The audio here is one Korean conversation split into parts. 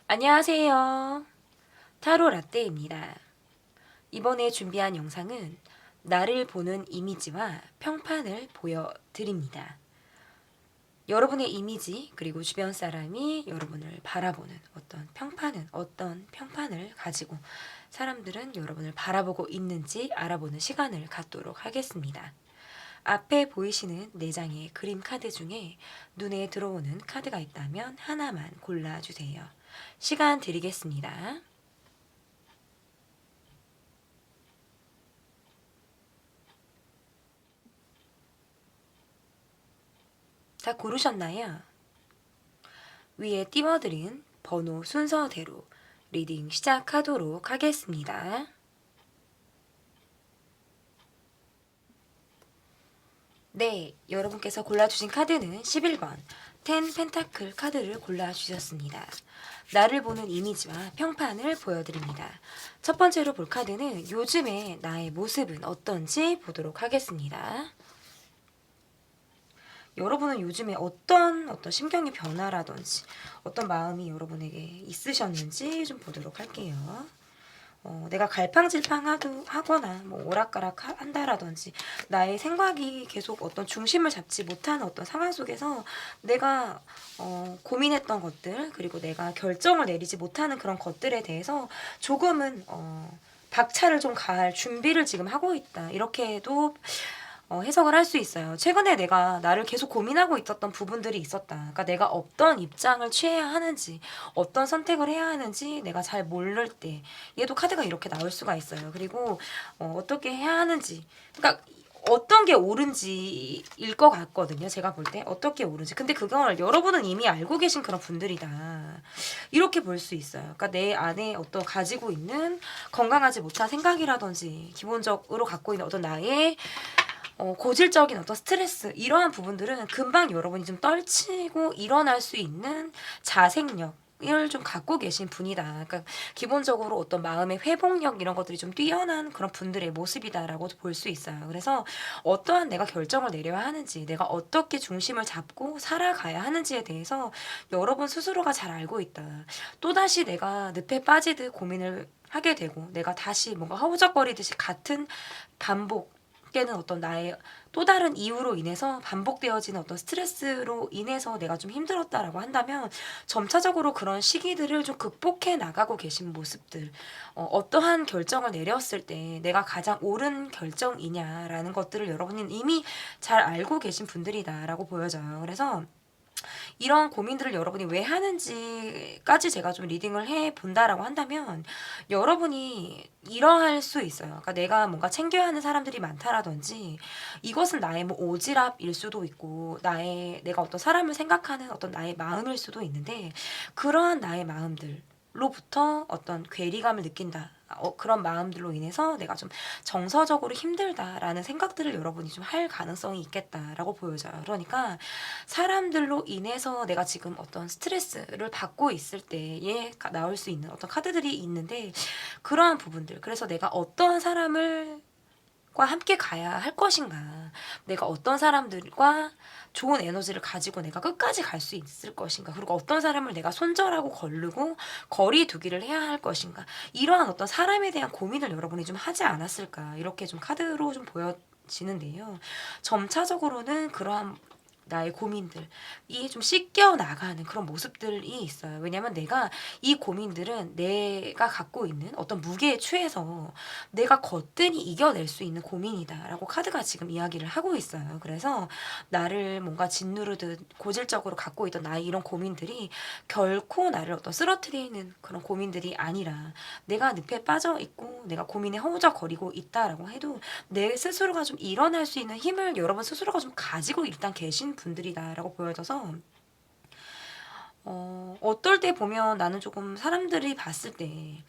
안녕하세요. 타로 라떼입니다. 이번에 준비한 영상은 나를 보는 이미지와 평판을 보여드립니다. 여러분의 이미지 그리고 주변 사람이 여러분을 바라보는 어떤 평판을 가지고 사람들은 여러분을 바라보고 있는지 알아보는 시간을 갖도록 하겠습니다. 앞에 보이시는 4장의 그림 카드 중에 눈에 들어오는 카드가 있다면 하나만 골라주세요. 시간 드리겠습니다. 다 고르셨나요? 위에 띄워드린 번호 순서대로 리딩 시작하도록 하겠습니다. 네, 여러분께서 골라주신 카드는 11번 텐 펜타클 카드를 골라주셨습니다. 나를 보는 이미지와 평판을 보여드립니다. 첫 번째로 볼 카드는 요즘의 나의 모습은 어떤지 보도록 하겠습니다. 여러분은 요즘에 어떤 심경의 변화라든지 어떤 마음이 여러분에게 있으셨는지 좀 보도록 할게요. 내가 갈팡질팡하거나 뭐 오락가락 한다라든지 나의 생각이 계속 어떤 중심을 잡지 못하는 어떤 상황 속에서 내가 고민했던 것들 그리고 내가 결정을 내리지 못하는 그런 것들에 대해서 조금은 박차를 좀 가할 준비를 지금 하고 있다. 이렇게도 해석을 할 수 있어요. 최근에 내가 나를 계속 고민하고 있었던 부분들이 있었다. 그러니까 내가 어떤 입장을 취해야 하는지, 어떤 선택을 해야 하는지 내가 잘 모를 때, 얘도 카드가 이렇게 나올 수가 있어요. 그리고 어떻게 해야 하는지, 그러니까 어떤 게 옳은지일 것 같거든요. 제가 볼 때 어떻게 옳은지. 근데 그걸 여러분은 이미 알고 계신 그런 분들이다. 이렇게 볼 수 있어요. 그러니까 내 안에 어떤 가지고 있는 건강하지 못한 생각이라든지 기본적으로 갖고 있는 어떤 나의 고질적인 어떤 스트레스 이러한 부분들은 금방 여러분이 좀 떨치고 일어날 수 있는 자생력 을 좀 갖고 계신 분이다. 그러니까 기본적으로 어떤 마음의 회복력 이런 것들이 좀 뛰어난 그런 분들의 모습이다라고 볼 수 있어요. 그래서 어떠한 내가 결정을 내려야 하는지, 내가 어떻게 중심을 잡고 살아가야 하는지에 대해서 여러분 스스로가 잘 알고 있다. 또다시 내가 늪에 빠지듯 고민을 하게 되고, 내가 다시 뭔가 허우적거리듯이 같은 반복 는 어떤 나의 또 다른 이유로 인해서 반복되어지는 어떤 스트레스로 인해서 내가 좀 힘들었다라고 한다면 점차적으로 그런 시기들을 좀 극복해 나가고 계신 모습들 어떠한 결정을 내렸을 때 내가 가장 옳은 결정이냐라는 것들을 여러분은 이미 잘 알고 계신 분들이다라고 보여져요. 그래서 이런 고민들을 여러분이 왜 하는지까지 제가 좀 리딩을 해 본다라고 한다면 여러분이 이러할 수 있어요. 그러니까 내가 뭔가 챙겨야 하는 사람들이 많다라든지 이것은 나의 뭐 오지랖일 수도 있고 내가 어떤 사람을 생각하는 어떤 나의 마음일 수도 있는데 그러한 나의 마음들 로부터 어떤 괴리감을 느낀다. 그런 마음들로 인해서 내가 좀 정서적으로 힘들다라는 생각들을 여러분이 좀 할 가능성이 있겠다라고 보여져요. 그러니까 사람들로 인해서 내가 지금 어떤 스트레스를 받고 있을 때에 나올 수 있는 어떤 카드들이 있는데 그러한 부분들. 그래서 내가 어떠한 사람을 과 함께 가야 할 것인가. 내가 어떤 사람들과 좋은 에너지를 가지고 내가 끝까지 갈 수 있을 것인가. 그리고 어떤 사람을 내가 손절하고 거르고 거리 두기를 해야 할 것인가. 이러한 어떤 사람에 대한 고민을 여러분이 좀 하지 않았을까. 이렇게 좀 카드로 좀 보여지는데요. 점차적으로는 그러한 나의 고민들이 좀 씻겨 나가는 그런 모습들이 있어요. 왜냐면 내가 이 고민들은 내가 갖고 있는 어떤 무게에 취해서 내가 거뜬히 이겨낼 수 있는 고민이다라고 카드가 지금 이야기를 하고 있어요. 그래서 나를 뭔가 짓누르듯 고질적으로 갖고 있던 나의 이런 고민들이 결코 나를 어떤 쓰러뜨리는 그런 고민들이 아니라 내가 늪에 빠져 있고 내가 고민에 허우적거리고 있다라고 해도 내 스스로가 좀 일어날 수 있는 힘을 여러분 스스로가 좀 가지고 일단 계신 분들이다라고 보여져서 어떨 때 보면 나는 조금 사람들이 봤을 때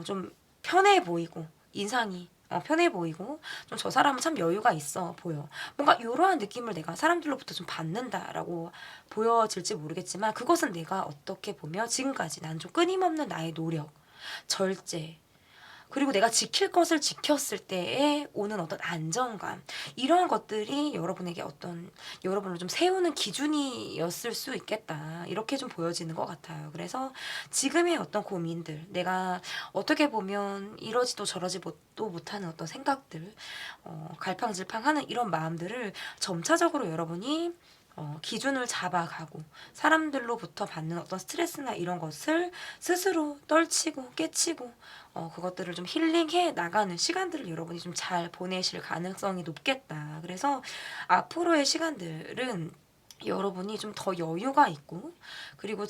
좀 편해 보이고 인상이 편해 보이고 좀 저 사람은 참 여유가 있어 보여. 뭔가 이러한 느낌을 내가 사람들로부터 좀 받는다라고 보여질지 모르겠지만 그것은 내가 어떻게 보면 지금까지 난 좀 끊임없는 나의 노력, 절제 그리고 내가 지킬 것을 지켰을 때에 오는 어떤 안정감, 이런 것들이 여러분에게 어떤 여러분을 좀 세우는 기준이었을 수 있겠다. 이렇게 좀 보여지는 것 같아요. 그래서 지금의 어떤 고민들, 내가 어떻게 보면 이러지도 저러지도 못하는 어떤 생각들, 갈팡질팡하는 이런 마음들을 점차적으로 여러분이 기준을 잡아가고 사람들로부터 받는 어떤 스트레스나 이런 것을 스스로 떨치고 깨치고 그것들을 좀 힐링해 나가는 시간들을 여러분이 좀 잘 보내실 가능성이 높겠다. 그래서 앞으로의 시간들은 여러분이 좀 더 여유가 있고, 그리고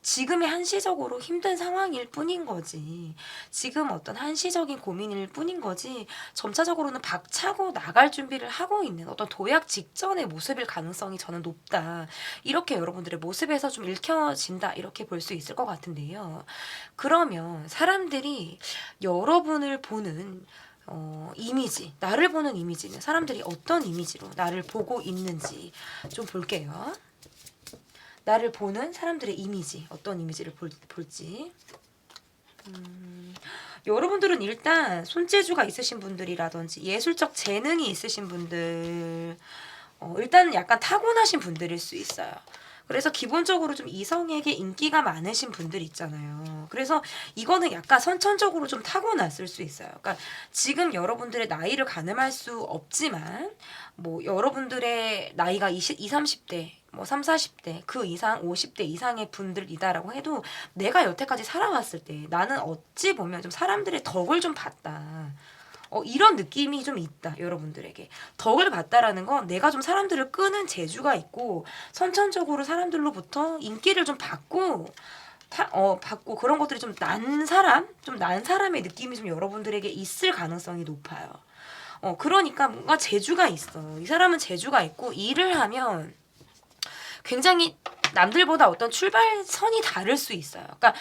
지금의 한시적으로 힘든 상황일 뿐인 거지. 지금 어떤 한시적인 고민일 뿐인 거지. 점차적으로는 박차고 나갈 준비를 하고 있는 어떤 도약 직전의 모습일 가능성이 저는 높다. 이렇게 여러분들의 모습에서 좀 읽혀진다. 이렇게 볼 수 있을 것 같은데요. 그러면 사람들이 여러분을 보는 이미지, 나를 보는 이미지는 사람들이 어떤 이미지로 나를 보고 있는지 좀 볼게요. 나를 보는 사람들의 이미지, 어떤 이미지를 볼지. 여러분들은 일단 손재주가 있으신 분들이라든지 예술적 재능이 있으신 분들, 일단 약간 타고나신 분들일 수 있어요. 그래서 기본적으로 좀 이성에게 인기가 많으신 분들 있잖아요. 그래서 이거는 약간 선천적으로 좀 타고났을 수 있어요. 그러니까 지금 여러분들의 나이를 가늠할 수 없지만, 뭐 여러분들의 나이가 20, 30대, 뭐 3, 40대, 그 이상 50대 이상의 분들이다라고 해도 내가 여태까지 살아왔을 때 나는 어찌 보면 좀 사람들의 덕을 좀 봤다. 이런 느낌이 좀 있다, 여러분들에게. 덕을 봤다라는 건 내가 좀 사람들을 끄는 재주가 있고, 선천적으로 사람들로부터 인기를 좀 받고 그런 것들이 좀 난 사람의 느낌이 좀 여러분들에게 있을 가능성이 높아요. 그러니까 뭔가 재주가 있어. 이 사람은 재주가 있고, 일을 하면 굉장히 남들보다 어떤 출발선이 다를 수 있어요. 그러니까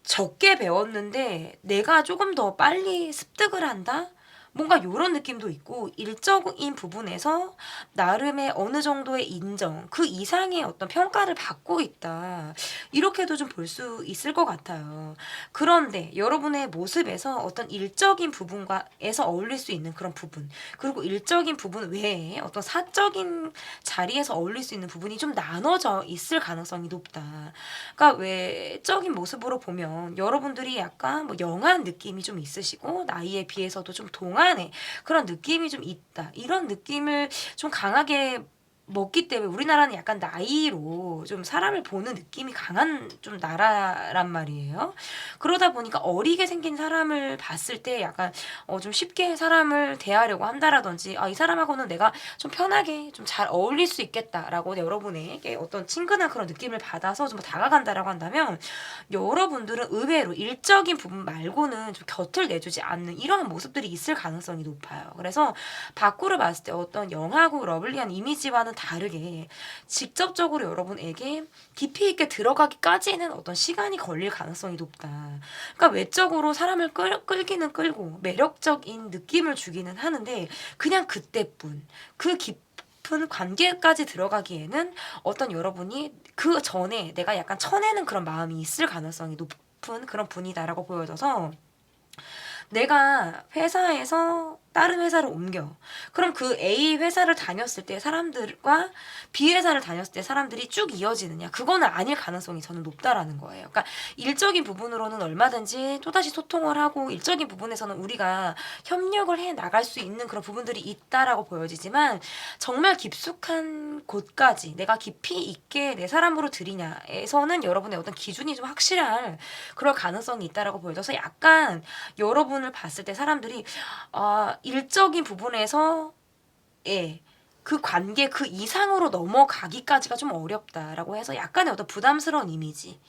적게 배웠는데 내가 조금 더 빨리 습득을 한다? 뭔가 요런 느낌도 있고, 일적인 부분에서 나름의 어느 정도의 인정, 그 이상의 어떤 평가를 받고 있다. 이렇게도 좀 볼 수 있을 것 같아요. 그런데 여러분의 모습에서 어떤 일적인 부분과에서 어울릴 수 있는 그런 부분, 그리고 일적인 부분 외에 어떤 사적인 자리에서 어울릴 수 있는 부분이 좀 나눠져 있을 가능성이 높다. 그러니까 외적인 모습으로 보면 여러분들이 약간 뭐 영한 느낌이 좀 있으시고, 나이에 비해서도 좀 동안의 그런 느낌이 좀 있다. 이런 느낌을 좀 강하게 먹기 때문에 우리나라는 약간 나이로 좀 사람을 보는 느낌이 강한 좀 나라란 말이에요. 그러다 보니까 어리게 생긴 사람을 봤을 때 약간 좀 쉽게 사람을 대하려고 한다라든지, 이 사람하고는 내가 좀 편하게 좀 잘 어울릴 수 있겠다라고 여러분에게 어떤 친근한 그런 느낌을 받아서 좀 다가간다라고 한다면, 여러분들은 의외로 일적인 부분 말고는 좀 곁을 내주지 않는 이런 모습들이 있을 가능성이 높아요. 그래서 밖으로 봤을 때 어떤 영하고 러블리한 이미지와는 다르게 직접적으로 여러분에게 깊이 있게 들어가기까지는 어떤 시간이 걸릴 가능성이 높다. 그러니까 외적으로 사람을 끌기는 끌고 매력적인 느낌을 주기는 하는데, 그냥 그때뿐. 그 깊은 관계까지 들어가기에는 어떤 여러분이 그 전에 내가 약간 쳐내는 그런 마음이 있을 가능성이 높은 그런 분이다라고 보여져서, 내가 회사에서 다른 회사를 옮겨. 그럼 그 A 회사를 다녔을 때 사람들과 B 회사를 다녔을 때 사람들이 쭉 이어지느냐? 그거는 아닐 가능성이 저는 높다라는 거예요. 그러니까 일적인 부분으로는 얼마든지 또다시 소통을 하고, 일적인 부분에서는 우리가 협력을 해 나갈 수 있는 그런 부분들이 있다라고 보여지지만, 정말 깊숙한 곳까지 내가 깊이 있게 내 사람으로 들이냐에서는 여러분의 어떤 기준이 좀 확실할 그럴 가능성이 있다라고 보여져서, 약간 여러분을 봤을 때 사람들이 일적인 부분에서 그 관계 그 이상으로 넘어가기까지가 좀 어렵다라고 해서 약간의 어떤 부담스러운 이미지.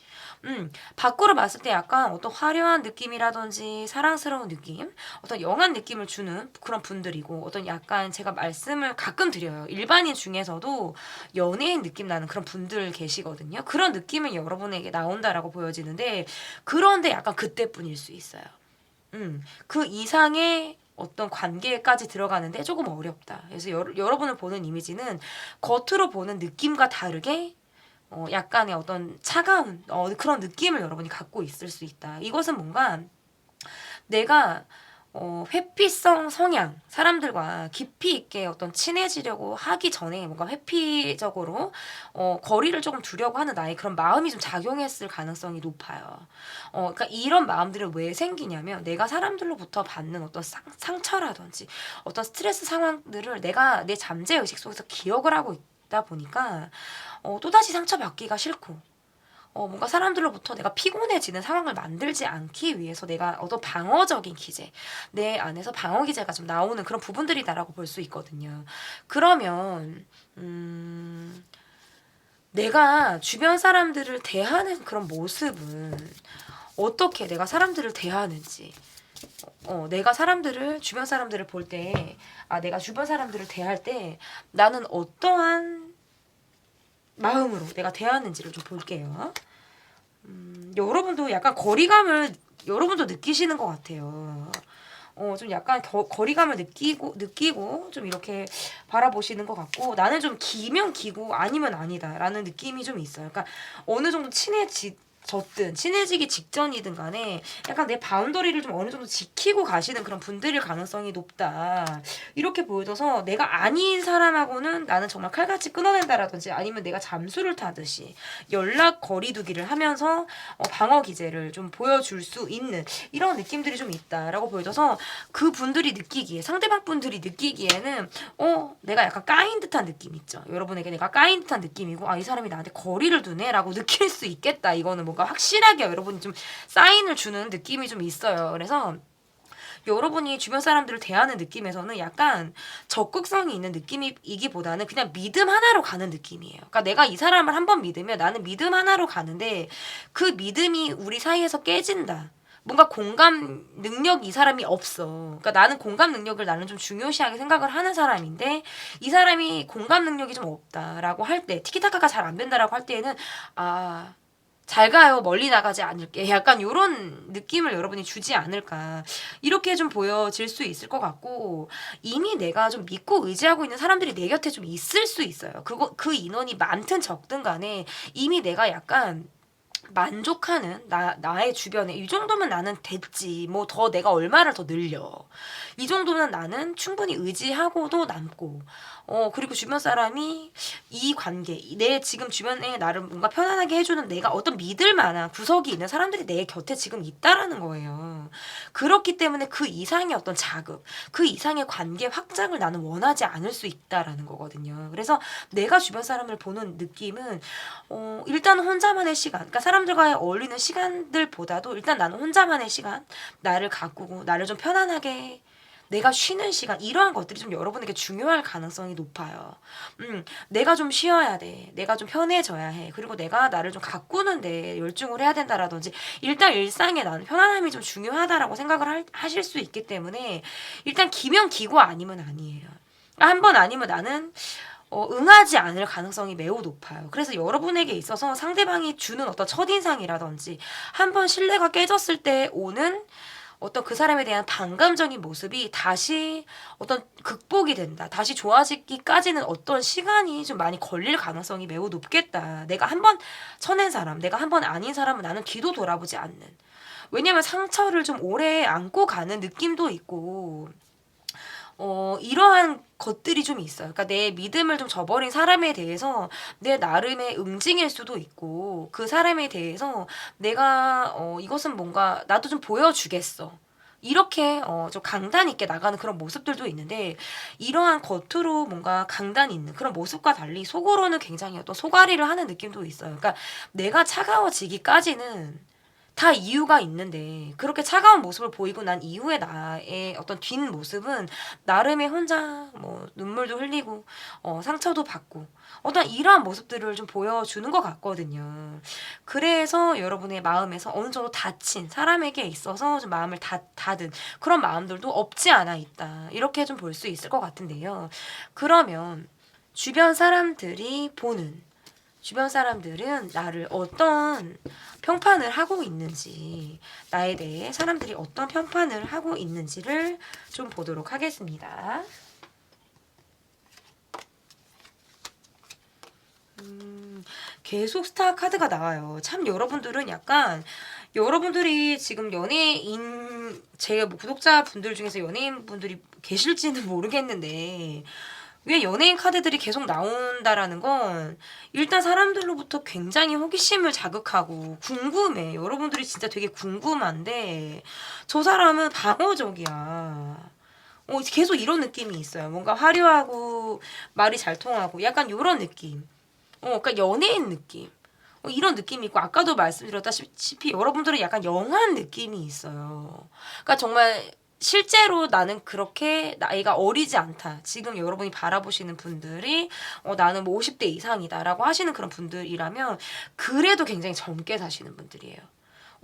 밖으로 봤을 때 약간 어떤 화려한 느낌이라든지 사랑스러운 느낌, 어떤 영한 느낌을 주는 그런 분들이고, 어떤 약간 제가 말씀을 가끔 드려요. 일반인 중에서도 연예인 느낌 나는 그런 분들 계시거든요. 그런 느낌은 여러분에게 나온다라고 보여지는데, 그런데 약간 그때뿐일 수 있어요. 그 이상의 어떤 관계까지 들어가는데 조금 어렵다. 그래서 여러분을 보는 이미지는 겉으로 보는 느낌과 다르게 약간의 어떤 차가운 그런 느낌을 여러분이 갖고 있을 수 있다. 이것은 뭔가 내가 회피성 성향 사람들과 깊이 있게 어떤 친해지려고 하기 전에 뭔가 회피적으로 거리를 조금 두려고 하는 나의 그런 마음이 좀 작용했을 가능성이 높아요. 그러니까 이런 마음들이 왜 생기냐면 내가 사람들로부터 받는 어떤 상처라든지 어떤 스트레스 상황들을 내가 내 잠재 의식 속에서 기억을 하고 있다 보니까 또다시 상처받기가 싫고 뭔가 사람들로부터 내가 피곤해지는 상황을 만들지 않기 위해서 내가 어떤 방어적인 기제, 내 안에서 방어 기제가 좀 나오는 그런 부분들이다라고 볼 수 있거든요. 그러면, 내가 주변 사람들을 대하는 그런 모습은 어떻게 내가 사람들을 대하는지, 내가 주변 사람들을 볼 때, 내가 주변 사람들을 대할 때 나는 어떠한 마음으로 내가 대하는지를 좀 볼게요. 여러분도 약간 거리감을 여러분도 느끼시는 것 같아요. 좀 약간 거리감을 느끼고 좀 이렇게 바라보시는 것 같고 나는 좀 기면 기고 아니면 아니다라는 느낌이 좀 있어요. 그러니까 어느 정도 친해졌든 친해지기 직전이든 간에 약간 내 바운더리를 좀 어느 정도 지키고 가시는 그런 분들일 가능성이 높다. 이렇게 보여져서 내가 아닌 사람하고는 나는 정말 칼같이 끊어낸다라든지 아니면 내가 잠수를 타듯이 연락 거리두기를 하면서 방어 기제를 좀 보여줄 수 있는 이런 느낌들이 좀 있다라고 보여져서 그 분들이 느끼기에 상대방 분들이 느끼기에는 내가 약간 까인 듯한 느낌 있죠. 여러분에게 내가 까인 듯한 느낌이고 이 사람이 나한테 거리를 두네라고 느낄 수 있겠다. 이거는 뭔가 확실하게 여러분이 좀 사인을 주는 느낌이 좀 있어요. 그래서 여러분이 주변 사람들을 대하는 느낌에서는 약간 적극성이 있는 느낌이기보다는 그냥 믿음 하나로 가는 느낌이에요. 그러니까 내가 이 사람을 한 번 믿으면 나는 믿음 하나로 가는데 그 믿음이 우리 사이에서 깨진다. 뭔가 공감 능력이 이 사람이 없어. 그러니까 나는 공감 능력을 나는 좀 중요시하게 생각을 하는 사람인데 이 사람이 공감 능력이 좀 없다라고 할 때, 티키타카가 잘 안 된다라고 할 때에는 잘 가요. 멀리 나가지 않을게. 약간 요런 느낌을 여러분이 주지 않을까. 이렇게 좀 보여질 수 있을 것 같고, 이미 내가 좀 믿고 의지하고 있는 사람들이 내 곁에 좀 있을 수 있어요. 그 인원이 많든 적든 간에 이미 내가 약간 만족하는 나의 주변에 이 정도면 나는 됐지. 뭐 더 내가 얼마를 더 늘려. 이 정도면 나는 충분히 의지하고도 남고. 그리고 주변 사람이 이 관계, 내 지금 주변에 나를 뭔가 편안하게 해주는 내가 어떤 믿을 만한 구석이 있는 사람들이 내 곁에 지금 있다라는 거예요. 그렇기 때문에 그 이상의 어떤 자극, 그 이상의 관계 확장을 나는 원하지 않을 수 있다라는 거거든요. 그래서 내가 주변 사람을 보는 느낌은 일단 혼자만의 시간, 그러니까 사람들과의 어울리는 시간들보다도 일단 나는 혼자만의 시간, 나를 가꾸고 나를 좀 편안하게 내가 쉬는 시간 이러한 것들이 좀 여러분에게 중요할 가능성이 높아요. 내가 좀 쉬어야 돼. 내가 좀 편해져야 해. 그리고 내가 나를 좀 가꾸는데 열중을 해야 된다라든지 일단 일상에 나는 편안함이 좀 중요하다라고 생각을 하실 수 있기 때문에 일단 기면 기고 아니면 아니에요. 한 번 아니면 나는 응하지 않을 가능성이 매우 높아요. 그래서 여러분에게 있어서 상대방이 주는 어떤 첫인상이라든지 한 번 신뢰가 깨졌을 때 오는 어떤 그 사람에 대한 반감적인 모습이 다시 어떤 극복이 된다. 다시 좋아지기까지는 어떤 시간이 좀 많이 걸릴 가능성이 매우 높겠다. 내가 한 번 쳐낸 사람, 내가 한 번 아닌 사람은 나는 뒤도 돌아보지 않는. 왜냐면 상처를 좀 오래 안고 가는 느낌도 있고, 이러한 것들이 좀 있어요. 그러니까 내 믿음을 좀 저버린 사람에 대해서 내 나름의 응징일 수도 있고, 그 사람에 대해서 내가, 이것은 뭔가 나도 좀 보여주겠어. 이렇게 좀 강단 있게 나가는 그런 모습들도 있는데 이러한 겉으로 뭔가 강단 있는 그런 모습과 달리 속으로는 굉장히 어떤 속앓이를 하는 느낌도 있어요. 그러니까 내가 차가워지기까지는 다 이유가 있는데 그렇게 차가운 모습을 보이고 난 이후에 나의 어떤 뒷모습은 나름의 혼자 뭐 눈물도 흘리고 상처도 받고 어떤 이러한 모습들을 좀 보여주는 것 같거든요. 그래서 여러분의 마음에서 어느 정도 다친 사람에게 있어서 좀 마음을 닫은 그런 마음들도 없지 않아 있다. 이렇게 좀 볼 수 있을 것 같은데요. 그러면 주변 사람들이 보는 주변 사람들은 나를 어떤 평판을 하고 있는지, 나에 대해 사람들이 어떤 평판을 하고 있는지를 좀 보도록 하겠습니다. 계속 스타 카드가 나와요. 참 여러분들은 약간 여러분들이 지금 연예인 제 구독자분들 중에서 연예인분들이 계실지는 모르겠는데 왜 연예인 카드들이 계속 나온다라는 건 일단 사람들로부터 굉장히 호기심을 자극하고 궁금해. 여러분들이 진짜 되게 궁금한데 저 사람은 방어적이야. 계속 이런 느낌이 있어요. 뭔가 화려하고 말이 잘 통하고 약간 이런 느낌. 그러니까 연예인 느낌. 이런 느낌이 있고 아까도 말씀드렸다시피 여러분들은 약간 영한 느낌이 있어요. 그러니까 정말 실제로 나는 그렇게 나이가 어리지 않다. 지금 여러분이 바라보시는 분들이 나는 뭐 50대 이상이다라고 하시는 그런 분들이라면 그래도 굉장히 젊게 사시는 분들이에요.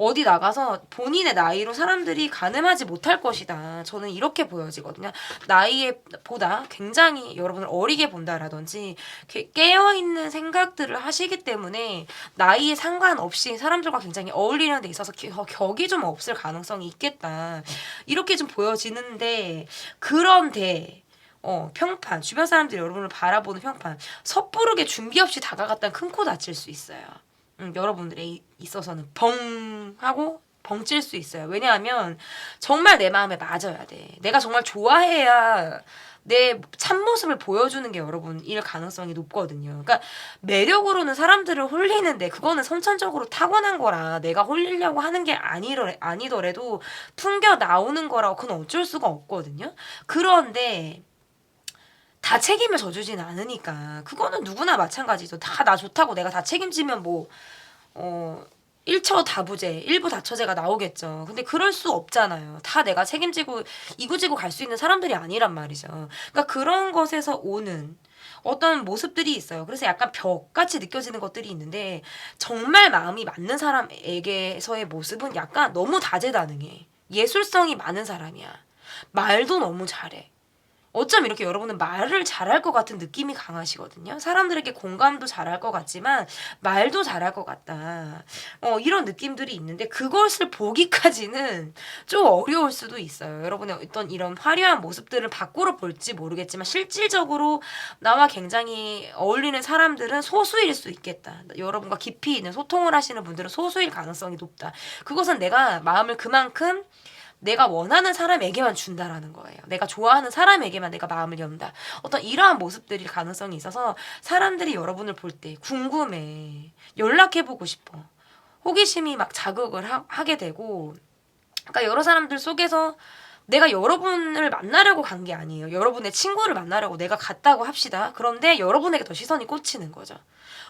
어디 나가서 본인의 나이로 사람들이 가늠하지 못할 것이다. 저는 이렇게 보여지거든요. 나이에 보다 굉장히 여러분을 어리게 본다라든지 깨어있는 생각들을 하시기 때문에 나이에 상관없이 사람들과 굉장히 어울리는 데 있어서 격이 좀 없을 가능성이 있겠다. 이렇게 좀 보여지는데 그런데 평판, 주변 사람들이 여러분을 바라보는 평판, 섣부르게 준비 없이 다가갔다는 큰 코 다칠 수 있어요. 여러분들에 있어서는 벙 하고 벙찔 수 있어요. 왜냐하면 정말 내 마음에 맞아야 돼. 내가 정말 좋아해야 내 참모습을 보여주는 게 여러분일 가능성이 높거든요. 그러니까 매력으로는 사람들을 홀리는데 그거는 선천적으로 타고난 거라 내가 홀리려고 하는 게 아니더라도 풍겨 나오는 거라고 그건 어쩔 수가 없거든요. 그런데 다 책임을 져주진 않으니까 그거는 누구나 마찬가지죠. 다 나 좋다고 내가 다 책임지면 뭐 1처 다부제, 1부 다처제가 나오겠죠. 근데 그럴 수 없잖아요. 다 내가 책임지고 이구지고 갈 수 있는 사람들이 아니란 말이죠. 그러니까 그런 것에서 오는 어떤 모습들이 있어요. 그래서 약간 벽같이 느껴지는 것들이 있는데 정말 마음이 맞는 사람에게서의 모습은 약간 너무 다재다능해. 예술성이 많은 사람이야. 말도 너무 잘해. 어쩜 이렇게 여러분은 말을 잘할 것 같은 느낌이 강하시거든요. 사람들에게 공감도 잘할 것 같지만 말도 잘할 것 같다. 이런 느낌들이 있는데 그것을 보기까지는 좀 어려울 수도 있어요. 여러분의 어떤 이런 화려한 모습들을 밖으로 볼지 모르겠지만 실질적으로 나와 굉장히 어울리는 사람들은 소수일 수 있겠다. 여러분과 깊이 있는 소통을 하시는 분들은 소수일 가능성이 높다. 그것은 내가 마음을 그만큼 내가 원하는 사람에게만 준다라는 거예요. 내가 좋아하는 사람에게만 내가 마음을 연다. 어떤 이러한 모습들일 가능성이 있어서 사람들이 여러분을 볼 때 궁금해. 연락해보고 싶어. 호기심이 막 자극을 하게 되고 그러니까 여러 사람들 속에서 내가 여러분을 만나려고 간 게 아니에요. 여러분의 친구를 만나려고 내가 갔다고 합시다. 그런데 여러분에게 더 시선이 꽂히는 거죠.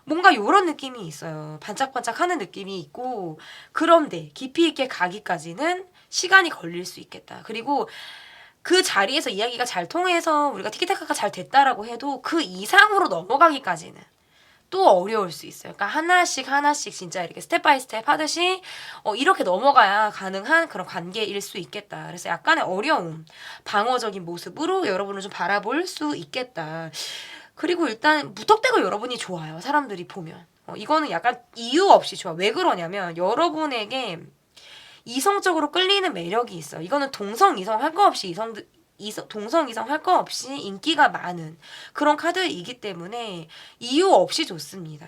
뭔가 요런 느낌이 있어요. 반짝반짝하는 느낌이 있고 그런데 깊이 있게 가기까지는 시간이 걸릴 수 있겠다. 그리고 그 자리에서 이야기가 잘 통해서 우리가 티키타카가 잘 됐다라고 해도 그 이상으로 넘어가기까지는 또 어려울 수 있어요. 그러니까 하나씩 진짜 이렇게 스텝 바이 스텝 하듯이 이렇게 넘어가야 가능한 그런 관계일 수 있겠다. 그래서 약간의 어려움, 방어적인 모습으로 여러분을 좀 바라볼 수 있겠다. 그리고 일단 무턱대고 여러분이 좋아요. 사람들이 보면. 이거는 약간 이유 없이 좋아. 왜 그러냐면 여러분에게 이성적으로 끌리는 매력이 있어. 이거는 동성, 이성 할 거 없이 동성, 이성 할 거 없이 인기가 많은 그런 카드이기 때문에 이유 없이 좋습니다.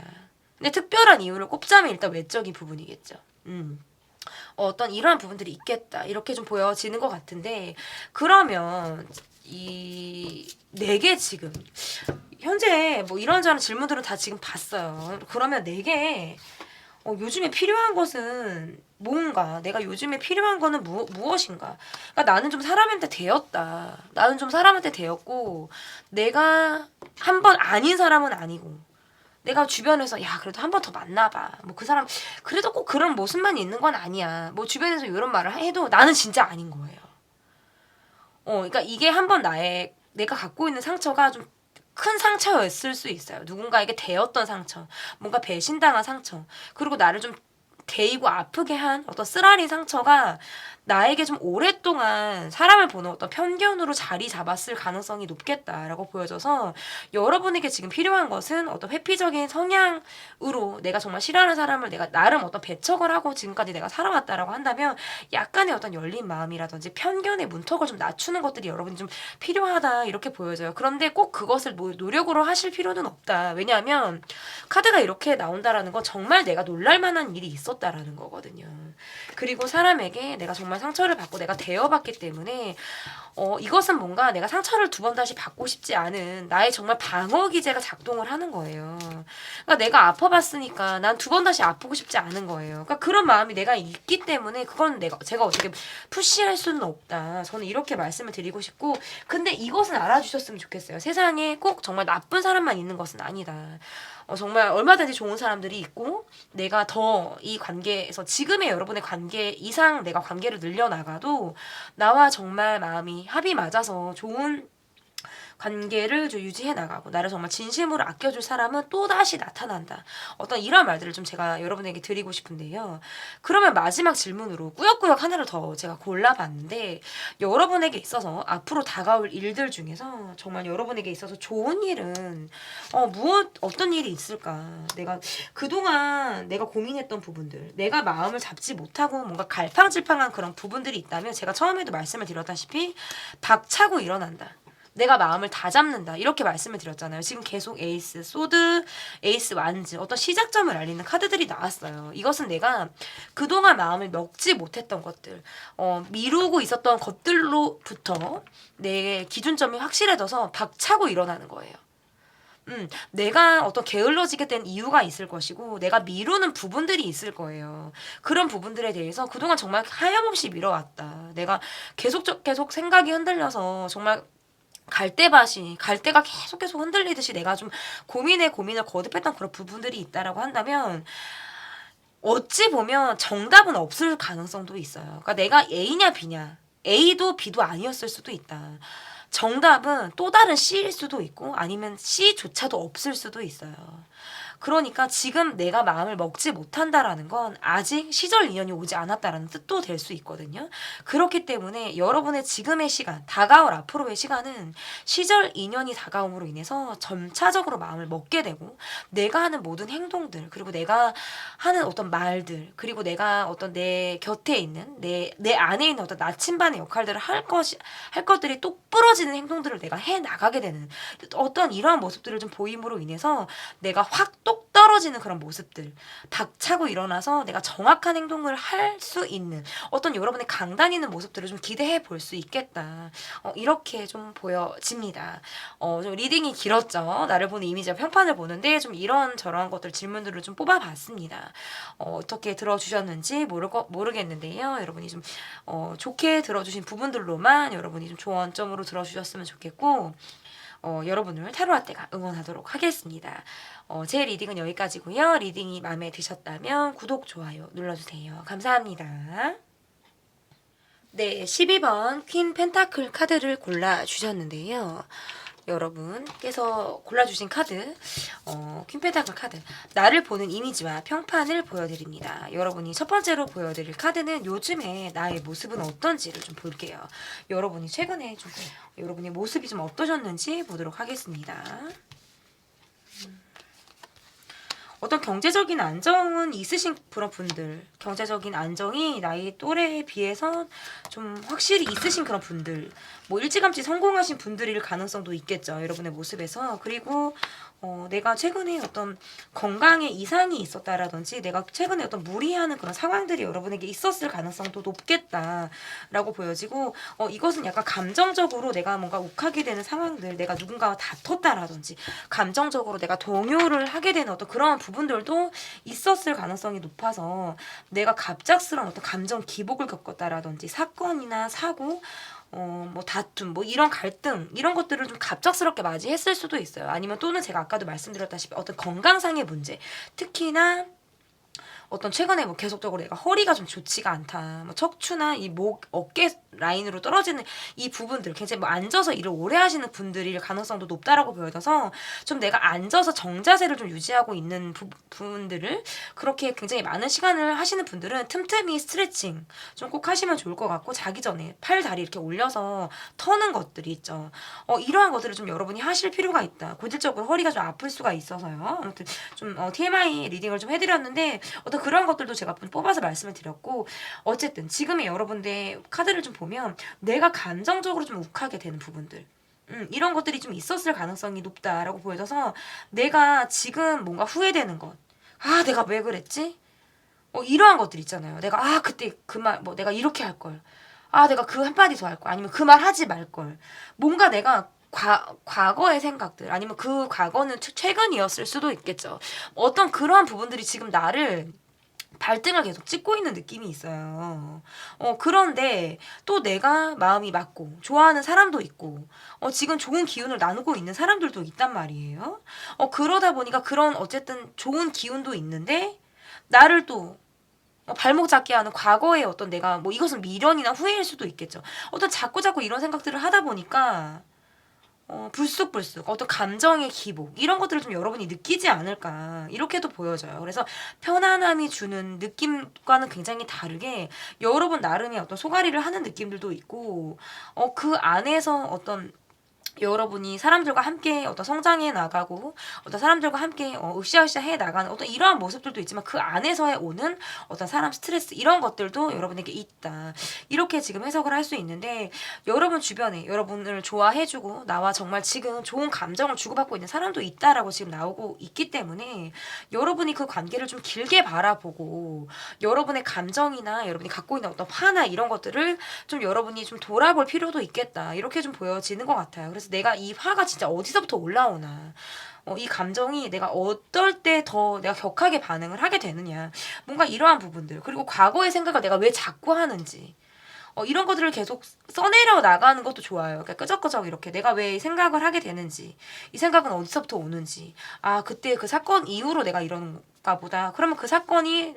근데 특별한 이유를 꼽자면 일단 외적인 부분이겠죠. 어떤 이러한 부분들이 있겠다. 이렇게 좀 보여지는 것 같은데 그러면 이 4개 지금 현재 뭐 이런저런 질문들은 다 지금 봤어요. 그러면 4개 요즘에 필요한 것은 뭔가 내가 요즘에 필요한 거는 무엇인가. 그러니까 나는 좀 사람한테 되었다. 나는 좀 사람한테 되었고 내가 한 번 아닌 사람은 아니고 내가 주변에서 야 그래도 한 번 더 만나봐. 뭐 그 사람 그래도 꼭 그런 모습만 있는 건 아니야. 뭐 주변에서 이런 말을 해도 나는 진짜 아닌 거예요. 그러니까 이게 한 번 내가 갖고 있는 상처가 좀 큰 상처였을 수 있어요. 누군가에게 대었던 상처, 뭔가 배신당한 상처, 그리고 나를 좀 데이고 아프게 한 어떤 쓰라린 상처가 나에게 좀 오랫동안 사람을 보는 어떤 편견으로 자리 잡았을 가능성이 높겠다라고 보여져서 여러분에게 지금 필요한 것은 어떤 회피적인 성향으로 내가 정말 싫어하는 사람을 내가 나름 어떤 배척을 하고 지금까지 내가 살아왔다라고 한다면 약간의 어떤 열린 마음이라든지 편견의 문턱을 좀 낮추는 것들이 여러분이 좀 필요하다 이렇게 보여져요. 그런데 꼭 그것을 노력으로 하실 필요는 없다. 왜냐하면 카드가 이렇게 나온다라는 건 정말 내가 놀랄 만한 일이 있었다. 있었다라는 거거든요. 그리고 사람에게 내가 정말 상처를 받고 내가 대여받기 때문에 이것은 뭔가 내가 상처를 두 번 다시 받고 싶지 않은 나의 정말 방어 기제가 작동을 하는 거예요. 그러니까 내가 아파봤으니까 난 두 번 다시 아프고 싶지 않은 거예요. 그러니까 그런 마음이 내가 있기 때문에 그건 제가 어떻게 푸시할 수는 없다. 저는 이렇게 말씀을 드리고 싶고, 근데 이것은 알아주셨으면 좋겠어요. 세상에 꼭 정말 나쁜 사람만 있는 것은 아니다. 정말 얼마든지 좋은 사람들이 있고, 내가 더 이 관계에서 지금의 여러분의 관계 이상 내가 관계를 늘려나가도 나와 정말 마음이 합이 맞아서 좋은 관계를 좀 유지해 나가고 나를 정말 진심으로 아껴줄 사람은 또다시 나타난다. 어떤 이런 말들을 좀 제가 여러분에게 드리고 싶은데요. 그러면 마지막 질문으로 꾸역꾸역 하나를 더 제가 골라봤는데, 여러분에게 있어서 앞으로 다가올 일들 중에서 정말 여러분에게 있어서 좋은 일은 어떤 일이 있을까? 내가 그동안 내가 고민했던 부분들, 내가 마음을 잡지 못하고 뭔가 갈팡질팡한 그런 부분들이 있다면, 제가 처음에도 말씀을 드렸다시피 박차고 일어난다. 내가 마음을 다 잡는다. 이렇게 말씀을 드렸잖아요. 지금 계속 에이스, 소드, 에이스, 완즈, 어떤 시작점을 알리는 카드들이 나왔어요. 이것은 내가 그동안 마음을 먹지 못했던 것들, 미루고 있었던 것들로부터 내 기준점이 확실해져서 박차고 일어나는 거예요. 내가 어떤 게을러지게 된 이유가 있을 것이고, 내가 미루는 부분들이 있을 거예요. 그런 부분들에 대해서 그동안 정말 하염없이 미뤄왔다. 내가 계속 생각이 흔들려서 정말 갈대가 계속 흔들리듯이 내가 좀 고민을 거듭했던 그런 부분들이 있다라고 한다면, 어찌 보면 정답은 없을 가능성도 있어요. 그러니까 내가 A냐 B냐, A도 B도 아니었을 수도 있다. 정답은 또 다른 C일 수도 있고, 아니면 C조차도 없을 수도 있어요. 그러니까 지금 내가 마음을 먹지 못한다라는 건 아직 시절 인연이 오지 않았다라는 뜻도 될 수 있거든요. 그렇기 때문에 여러분의 지금의 시간, 다가올 앞으로의 시간은 시절 인연이 다가옴으로 인해서 점차적으로 마음을 먹게 되고, 내가 하는 모든 행동들, 그리고 내가 하는 어떤 말들, 그리고 내가 어떤 내 곁에 있는 내 안에 있는 어떤 나침반의 역할들을 할 것들이 똑부러지는 행동들을 내가 해 나가게 되는 어떤 이러한 모습들을 좀 보임으로 인해서 내가 확 똑 떨어지는 그런 모습들, 박차고 일어나서 내가 정확한 행동을 할 수 있는 어떤 여러분의 강단 있는 모습들을 좀 기대해 볼 수 있겠다. 이렇게 좀 보여집니다. 좀 리딩이 길었죠. 나를 보는 이미지와 평판을 보는데 좀 이런 저런 것들 질문들을 좀 뽑아봤습니다. 어떻게 들어주셨는지 모르겠는데요. 여러분이 좀 좋게 들어주신 부분들로만 여러분이 좀 조언점으로 들어주셨으면 좋겠고, 여러분을 타로아떼가 응원하도록 하겠습니다. 제 리딩은 여기까지고요. 리딩이 마음에 드셨다면 구독, 좋아요 눌러주세요. 감사합니다. 네, 12번 퀸 펜타클 카드를 골라주셨는데요. 여러분께서 골라주신 카드, 퀸 펜타클 카드, 나를 보는 이미지와 평판을 보여드립니다. 여러분이 첫 번째로 보여드릴 카드는 요즘에 나의 모습은 어떤지를 좀 볼게요. 여러분이 최근에 좀 여러분의 모습이 좀 어떠셨는지 보도록 하겠습니다. 어떤 경제적인 안정은 있으신 그런 분들, 경제적인 안정이 나이 또래에 비해서 좀 확실히 있으신 그런 분들, 뭐 일찌감치 성공하신 분들일 가능성도 있겠죠. 여러분의 모습에서. 그리고 내가 최근에 어떤 건강에 이상이 있었다라든지 내가 최근에 어떤 무리하는 그런 상황들이 여러분에게 있었을 가능성도 높겠다라고 보여지고, 이것은 약간 감정적으로 내가 뭔가 욱하게 되는 상황들, 내가 누군가와 다퉜다라든지 감정적으로 내가 동요를 하게 되는 어떤 그런 부분들도 있었을 가능성이 높아서, 내가 갑작스러운 어떤 감정 기복을 겪었다라든지 사건이나 사고, 뭐 다툼, 뭐 이런 갈등, 이런 것들을 좀 갑작스럽게 맞이했을 수도 있어요. 아니면 또는 제가 아까도 말씀드렸다시피 어떤 건강상의 문제, 특히나 어떤 최근에 뭐 계속적으로 내가 허리가 좀 좋지가 않다, 뭐 척추나 이 목, 어깨 라인으로 떨어지는 이 부분들, 굉장히 뭐 앉아서 일을 오래 하시는 분들일 가능성도 높다라고 보여져서, 좀 내가 앉아서 정자세를 좀 유지하고 있는 부분들을 그렇게 굉장히 많은 시간을 하시는 분들은 틈틈이 스트레칭 좀 꼭 하시면 좋을 것 같고, 자기 전에 팔, 다리 이렇게 올려서 터는 것들이 있죠. 이러한 것들을 좀 여러분이 하실 필요가 있다. 고질적으로 허리가 좀 아플 수가 있어서요. 아무튼 좀 TMI 리딩을 좀 해드렸는데, 어떤 그런 것들도 제가 뽑아서 말씀을 드렸고, 어쨌든 지금의 여러분들의 카드를 좀 보면 내가 감정적으로 좀 욱하게 되는 부분들, 이런 것들이 좀 있었을 가능성이 높다라고 보여져서, 내가 지금 뭔가 후회되는 것, 아 내가 왜 그랬지? 이러한 것들 있잖아요. 내가 그때 그 말 뭐 내가 이렇게 할 걸. 내가 그 한마디 더 할 걸. 아니면 그 말 하지 말 걸. 뭔가 내가 과거의 생각들 아니면 그 과거는 최근이었을 수도 있겠죠. 어떤 그러한 부분들이 지금 나를 발등을 계속 찍고 있는 느낌이 있어요. 그런데 또 내가 마음이 맞고 좋아하는 사람도 있고 지금 좋은 기운을 나누고 있는 사람들도 있단 말이에요. 그러다 보니까 그런 어쨌든 좋은 기운도 있는데 나를 또 발목 잡게 하는 과거의 어떤 내가 뭐 이것은 미련이나 후회일 수도 있겠죠. 어떤 자꾸자꾸 이런 생각들을 하다 보니까 불쑥불쑥 어떤 감정의 기복 이런 것들을 좀 여러분이 느끼지 않을까 이렇게도 보여져요. 그래서 편안함이 주는 느낌과는 굉장히 다르게 여러분 나름의 어떤 소가리를 하는 느낌들도 있고 그 안에서 어떤 여러분이 사람들과 함께 어떤 성장해 나가고 어떤 사람들과 함께 으쌰으쌰 해 나가는 어떤 이러한 모습들도 있지만 그 안에서의 오는 어떤 사람 스트레스 이런 것들도 여러분에게 있다. 이렇게 지금 해석을 할 수 있는데 여러분 주변에 여러분을 좋아해주고 나와 정말 지금 좋은 감정을 주고받고 있는 사람도 있다라고 지금 나오고 있기 때문에 여러분이 그 관계를 좀 길게 바라보고 여러분의 감정이나 여러분이 갖고 있는 어떤 화나 이런 것들을 좀 여러분이 좀 돌아볼 필요도 있겠다. 이렇게 좀 보여지는 것 같아요. 그래서 내가 이 화가 진짜 어디서부터 올라오나. 이 감정이 내가 어떨 때 더 내가 격하게 반응을 하게 되느냐. 뭔가 이러한 부분들. 그리고 과거의 생각을 내가 왜 자꾸 하는지. 이런 것들을 계속 써내려 나가는 것도 좋아요. 그러니까 끄적끄적 이렇게 내가 왜 생각을 하게 되는지, 이 생각은 어디서부터 오는지, 그때 그 사건 이후로 내가 이런가 보다. 그러면 그 사건이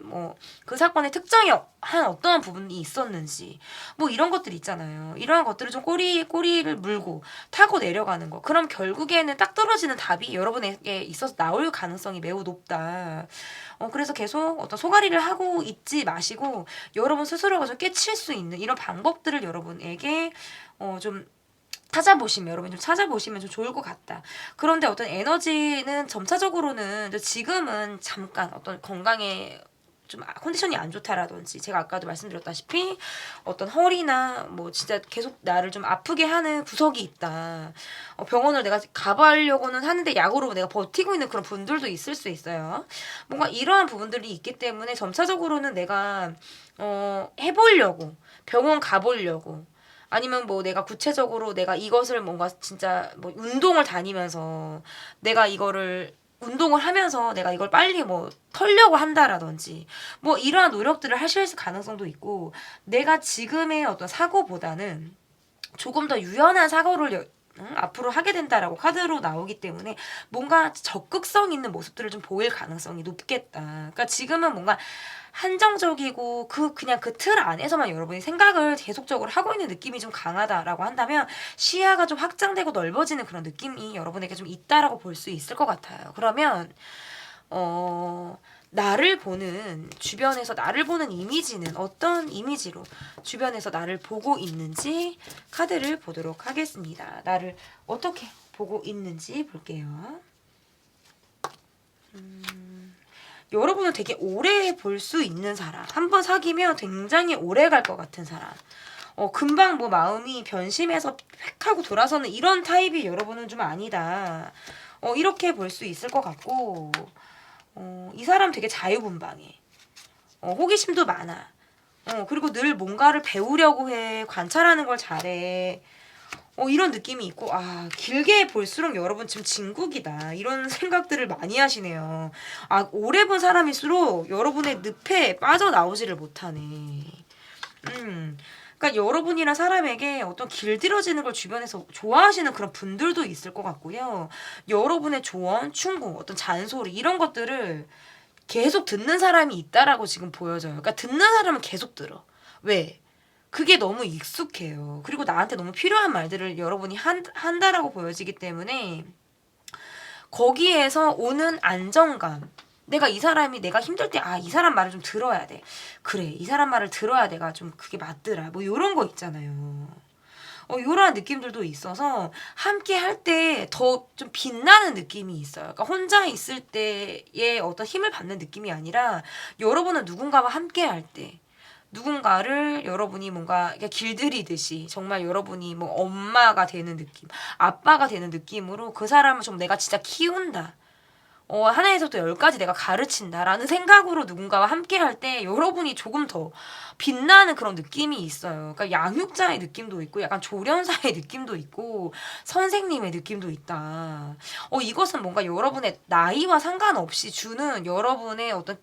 그 사건의 특정이 한 어떠한 부분이 있었는지, 뭐 이런 것들 있잖아요. 이러한 것들을 좀 꼬리를 물고 타고 내려가는 거. 그럼 결국에는 딱 떨어지는 답이 여러분에게 있어서 나올 가능성이 매우 높다. 그래서 계속 어떤 소가리를 하고 있지 마시고 여러분 스스로가 좀 깨칠 수 있는 이런 방법들을 여러분에게 좀 여러분 좀 찾아보시면 좀 좋을 것 같다. 그런데 어떤 에너지는 점차적으로는 지금은 잠깐 어떤 건강에 좀 컨디션이 안 좋다라든지 제가 아까도 말씀드렸다시피 어떤 허리나 뭐 진짜 계속 나를 좀 아프게 하는 구석이 있다. 병원을 내가 가보려고는 하는데 약으로 내가 버티고 있는 그런 분들도 있을 수 있어요. 뭔가 이러한 부분들이 있기 때문에 점차적으로는 내가 해보려고 병원 가보려고 아니면 뭐 내가 구체적으로 내가 이것을 뭔가 진짜 뭐 운동을 다니면서 내가 이거를 운동을 하면서 내가 이걸 빨리 뭐 털려고 한다라든지 뭐 이러한 노력들을 하실 가능성도 있고 내가 지금의 어떤 사고보다는 조금 더 유연한 사고를 앞으로 하게 된다라고 카드로 나오기 때문에 뭔가 적극성 있는 모습들을 좀 보일 가능성이 높겠다. 그러니까 지금은 뭔가 한정적이고 그냥 그 틀 안에서만 여러분이 생각을 계속적으로 하고 있는 느낌이 좀 강하다라고 한다면 시야가 좀 확장되고 넓어지는 그런 느낌이 여러분에게 좀 있다라고 볼 수 있을 것 같아요. 그러면 나를 보는 주변에서 나를 보는 이미지는 어떤 이미지로 주변에서 나를 보고 있는지 카드를 보도록 하겠습니다. 나를 어떻게 보고 있는지 볼게요. 여러분은 되게 오래 볼 수 있는 사람. 한번 사귀면 굉장히 오래 갈 것 같은 사람. 금방 뭐 마음이 변심해서 팩 하고 돌아서는 이런 타입이 여러분은 좀 아니다. 이렇게 볼 수 있을 것 같고, 이 사람 되게 자유분방해. 호기심도 많아. 그리고 늘 뭔가를 배우려고 해. 관찰하는 걸 잘해. 이런 느낌이 있고, 길게 볼수록 여러분 지금 진국이다. 이런 생각들을 많이 하시네요. 오래 본 사람일수록 여러분의 늪에 빠져나오지를 못하네. 그러니까 여러분이란 사람에게 어떤 길들여지는 걸 주변에서 좋아하시는 그런 분들도 있을 것 같고요. 여러분의 조언, 충고, 어떤 잔소리 이런 것들을 계속 듣는 사람이 있다라고 지금 보여져요. 그러니까 듣는 사람은 계속 들어. 왜? 그게 너무 익숙해요. 그리고 나한테 너무 필요한 말들을 여러분이 한다라고 보여지기 때문에 거기에서 오는 안정감. 내가 이 사람이 내가 힘들 때 이 사람 말을 좀 들어야 돼. 그래, 이 사람 말을 들어야 내가 좀 그게 맞더라. 뭐 요런 거 있잖아요. 요런 느낌들도 있어서 함께 할 때 더 좀 빛나는 느낌이 있어요. 그러니까 혼자 있을 때의 어떤 힘을 받는 느낌이 아니라 여러분은 누군가와 함께 할 때 누군가를 여러분이 뭔가 길들이듯이 정말 여러분이 뭐 엄마가 되는 느낌, 아빠가 되는 느낌으로 그 사람을 좀 내가 진짜 키운다. 하나에서부터 열까지 내가 가르친다라는 생각으로 누군가와 함께 할 때 여러분이 조금 더 빛나는 그런 느낌이 있어요. 그러니까 양육자의 느낌도 있고 약간 조련사의 느낌도 있고 선생님의 느낌도 있다. 이것은 뭔가 여러분의 나이와 상관없이 주는 여러분의 어떤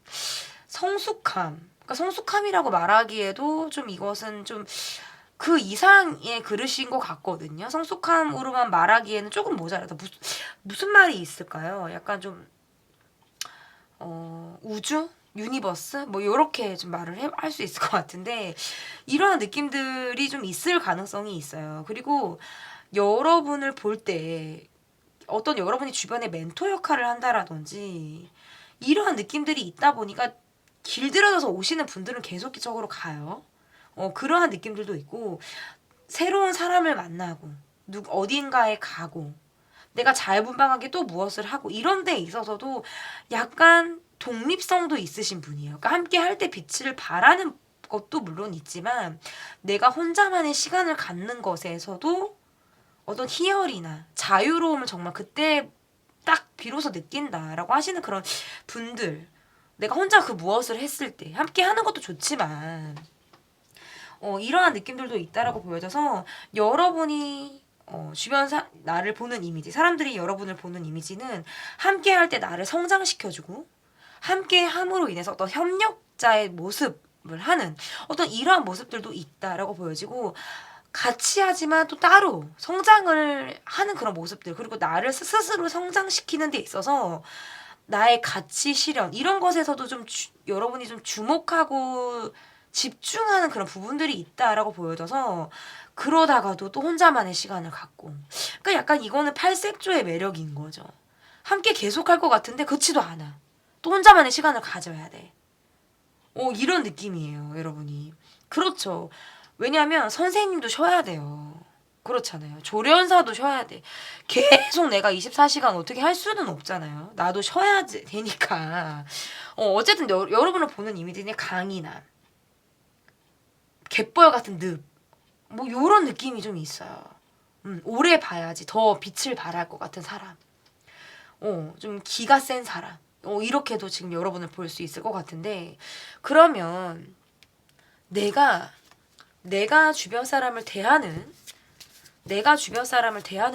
성숙함. 그러니까 성숙함이라고 말하기에도 좀 이것은 좀 그 이상의 그릇인 것 같거든요. 성숙함으로만 말하기에는 조금 모자라다. 무슨 말이 있을까요? 약간 좀 우주? 유니버스? 뭐 요렇게 좀 말을 할 수 있을 것 같은데 이러한 느낌들이 좀 있을 가능성이 있어요. 그리고 여러분을 볼 때 어떤 여러분이 주변에 멘토 역할을 한다라든지 이러한 느낌들이 있다 보니까 길들여져서 오시는 분들은 계속적으로 가요. 그러한 느낌들도 있고 새로운 사람을 만나고 어딘가에 가고 내가 자유분방하게 또 무엇을 하고 이런 데 있어서도 약간 독립성도 있으신 분이에요. 그러니까 함께 할 때 빛을 발하는 것도 물론 있지만 내가 혼자만의 시간을 갖는 것에서도 어떤 희열이나 자유로움을 정말 그때 딱 비로소 느낀다라고 하시는 그런 분들 내가 혼자 그 무엇을 했을 때 함께 하는 것도 좋지만 이러한 느낌들도 있다라고 보여져서 여러분이 주변 나를 보는 이미지, 사람들이 여러분을 보는 이미지는 함께 할 때 나를 성장시켜주고 함께 함으로 인해서 어떤 협력자의 모습을 하는 어떤 이러한 모습들도 있다라고 보여지고 같이 하지만 또 따로 성장을 하는 그런 모습들 그리고 나를 스스로 성장시키는 데 있어서 나의 가치 실현 이런 것에서도 좀 여러분이 좀 주목하고 집중하는 그런 부분들이 있다라고 보여져서 그러다가도 또 혼자만의 시간을 갖고 그러니까 약간 이거는 팔색조의 매력인 거죠. 함께 계속할 것 같은데 그렇지도 않아. 또 혼자만의 시간을 가져야 돼. 이런 느낌이에요, 여러분이. 그렇죠. 왜냐하면 선생님도 쉬어야 돼요. 그렇잖아요. 조련사도 쉬어야 돼. 계속 내가 24시간 어떻게 할 수는 없잖아요. 나도 쉬어야 되니까. 어쨌든 여러분을 보는 이미지는 강인함. 갯벌 같은 늪. 뭐 요런 느낌이 좀 있어요. 오래 봐야지 더 빛을 발할 것 같은 사람. 좀 기가 센 사람. 이렇게도 지금 여러분을 볼 수 있을 것 같은데 그러면 내가 주변 사람을 대하는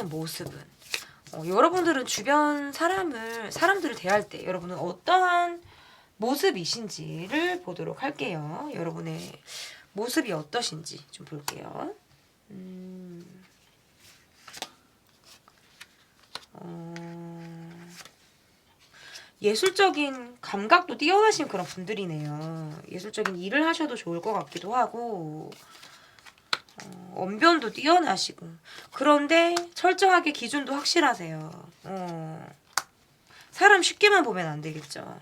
모습은 여러분들은 주변 사람들을 대할 때 여러분은 어떠한 모습이신지를 보도록 할게요. 여러분의 모습이 어떠신지 좀 볼게요. 예술적인 감각도 뛰어나신 그런 분들이네요. 예술적인 일을 하셔도 좋을 것 같기도 하고 언변도 뛰어나시고 그런데 철저하게 기준도 확실하세요. 사람 쉽게만 보면 안 되겠죠.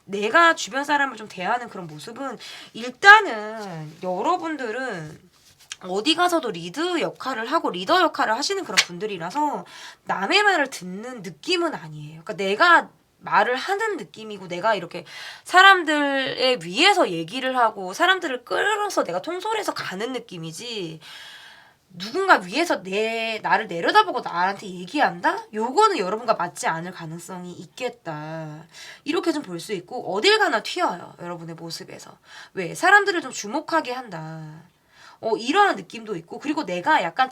내가 주변 사람을 좀 대하는 그런 모습은 일단은 여러분들은 어디 가서도 리더 역할을 하시는 그런 분들이라서 남의 말을 듣는 느낌은 아니에요. 그러니까 내가 말을 하는 느낌이고 내가 이렇게 사람들에 위해서 얘기를 하고 사람들을 끌어서 내가 통솔해서 가는 느낌이지 누군가 위에서 나를 내려다보고 나한테 얘기한다? 요거는 여러분과 맞지 않을 가능성이 있겠다. 이렇게 좀 볼 수 있고 어딜 가나 튀어요. 여러분의 모습에서. 왜? 사람들을 좀 주목하게 한다. 이러한 느낌도 있고 그리고 내가 약간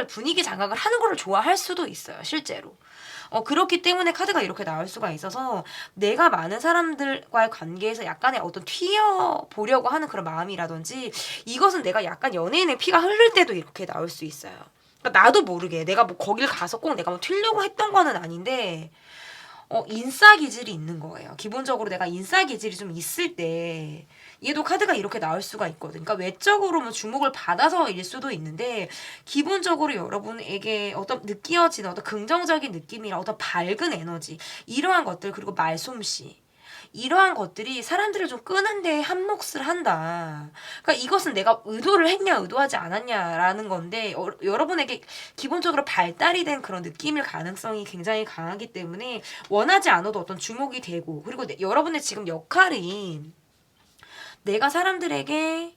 분위기 장악을 하는 걸 좋아할 수도 있어요. 실제로. 그렇기 때문에 카드가 이렇게 나올 수가 있어서 내가 많은 사람들과의 관계에서 약간의 어떤 튀어보려고 하는 그런 마음이라든지 이것은 내가 약간 연예인의 피가 흐를 때도 이렇게 나올 수 있어요. 그러니까 나도 모르게 내가 뭐 거길 가서 꼭 내가 뭐 튀려고 했던 거는 아닌데 인싸 기질이 있는 거예요. 기본적으로 내가 인싸 기질이 좀 있을 때 얘도 카드가 이렇게 나올 수가 있거든. 그러니까 외적으로는 주목을 받아서일 수도 있는데 기본적으로 여러분에게 어떤 느껴지는 어떤 긍정적인 느낌이나 어떤 밝은 에너지 이러한 것들 그리고 말솜씨 이러한 것들이 사람들을 좀 끄는데 한 몫을 한다. 그러니까 이것은 내가 의도를 했냐 의도하지 않았냐라는 건데 여러분에게 기본적으로 발달이 된 그런 느낌일 가능성이 굉장히 강하기 때문에 원하지 않아도 어떤 주목이 되고 그리고 여러분의 지금 역할이 내가 사람들에게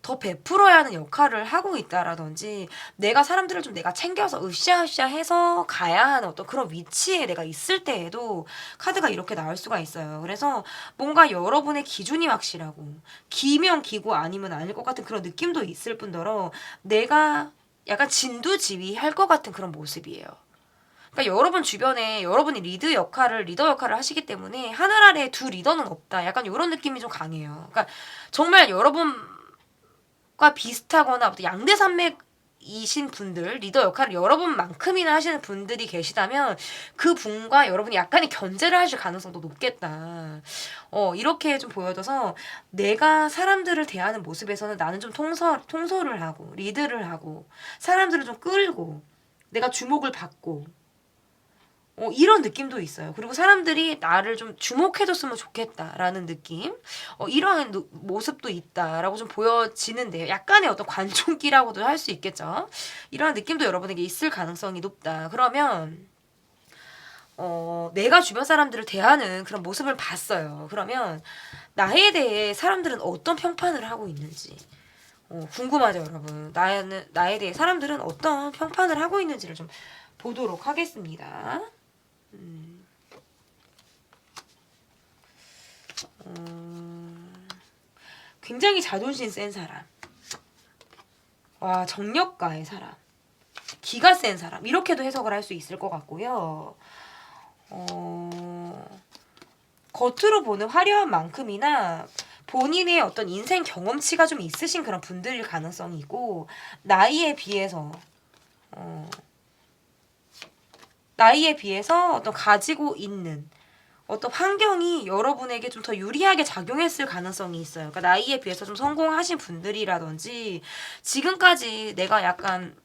더 베풀어야 하는 역할을 하고 있다라든지 내가 사람들을 좀 내가 챙겨서 으쌰으쌰 해서 가야 하는 어떤 그런 위치에 내가 있을 때에도 카드가 이렇게 나올 수가 있어요. 그래서 뭔가 여러분의 기준이 확실하고 기면 기고 아니면 아닐 것 같은 그런 느낌도 있을 뿐더러 내가 약간 진두지휘할 것 같은 그런 모습이에요. 그러니까 여러분 주변에 여러분이 리더 역할을 하시기 때문에 하늘 아래 두 리더는 없다. 약간 이런 느낌이 좀 강해요. 그러니까 정말 여러분과 비슷하거나 어떤 양대산맥이신 분들, 리더 역할을 여러분만큼이나 하시는 분들이 계시다면 그 분과 여러분이 약간의 견제를 하실 가능성도 높겠다. 이렇게 좀 보여져서 내가 사람들을 대하는 모습에서는 나는 좀 통솔을 하고 리드를 하고 사람들을 좀 끌고 내가 주목을 받고 이런 느낌도 있어요. 그리고 사람들이 나를 좀 주목해줬으면 좋겠다라는 느낌, 이러한 모습도 있다라고 좀 보여지는데요. 약간의 어떤 관종기라고도 할 수 있겠죠. 이러한 느낌도 여러분에게 있을 가능성이 높다. 그러면 내가 주변 사람들을 대하는 그런 모습을 봤어요. 그러면 나에 대해 사람들은 어떤 평판을 하고 있는지 궁금하죠, 여러분. 나에 대해 사람들은 어떤 평판을 하고 있는지를 좀 보도록 하겠습니다. 굉장히 자존심 센 사람, 와 정력가의 사람, 기가 센 사람 이렇게도 해석을 할 수 있을 것 같고요. 겉으로 보는 화려한 만큼이나 본인의 어떤 인생 경험치가 좀 있으신 그런 분들일 가능성이 있고 나이에 비해서 어떤 가지고 있는 어떤 환경이 여러분에게 좀 더 유리하게 작용했을 가능성이 있어요. 그러니까 나이에 비해서 좀 성공하신 분들이라든지 지금까지 내가 약간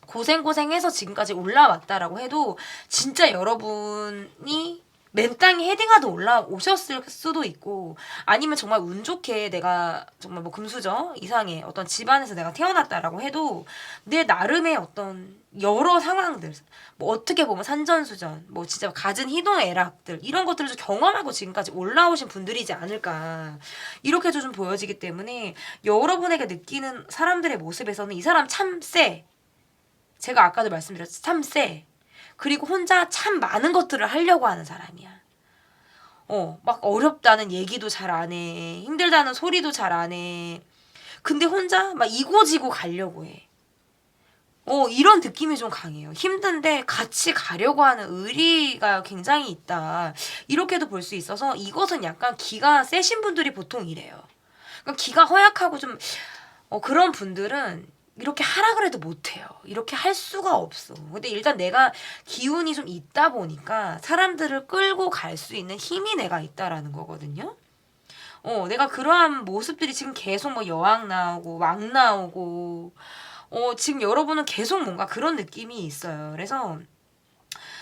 고생해서 지금까지 올라왔다라고 해도 진짜 여러분이 맨 땅에 헤딩하듯 올라오셨을 수도 있고 아니면 정말 운 좋게 내가 정말 뭐 금수저 이상의 어떤 집안에서 내가 태어났다라고 해도 내 나름의 어떤 여러 상황들 뭐 어떻게 보면 산전수전 뭐 진짜 갖은 희노애락들 이런 것들을 좀 경험하고 지금까지 올라오신 분들이지 않을까 이렇게도 좀 보여지기 때문에 여러분에게 느끼는 사람들의 모습에서는 이 사람 참 쎄. 제가 아까도 말씀드렸죠. 참 쎄. 그리고 혼자 참 많은 것들을 하려고 하는 사람이야. 막 어렵다는 얘기도 잘 안 해. 힘들다는 소리도 잘 안 해. 근데 혼자 막 이고지고 가려고 해. 이런 느낌이 좀 강해요. 힘든데 같이 가려고 하는 의리가 굉장히 있다. 이렇게도 볼 수 있어서 이것은 약간 기가 세신 분들이 보통 이래요. 그러니까 기가 허약하고 좀 그런 분들은 이렇게 하라 그래도 못해요. 이렇게 할 수가 없어. 근데 일단 내가 기운이 좀 있다 보니까 사람들을 끌고 갈 수 있는 힘이 내가 있다라는 거거든요. 내가 그러한 모습들이 지금 계속 뭐 여왕 나오고 왕 나오고 지금 여러분은 계속 뭔가 그런 느낌이 있어요. 그래서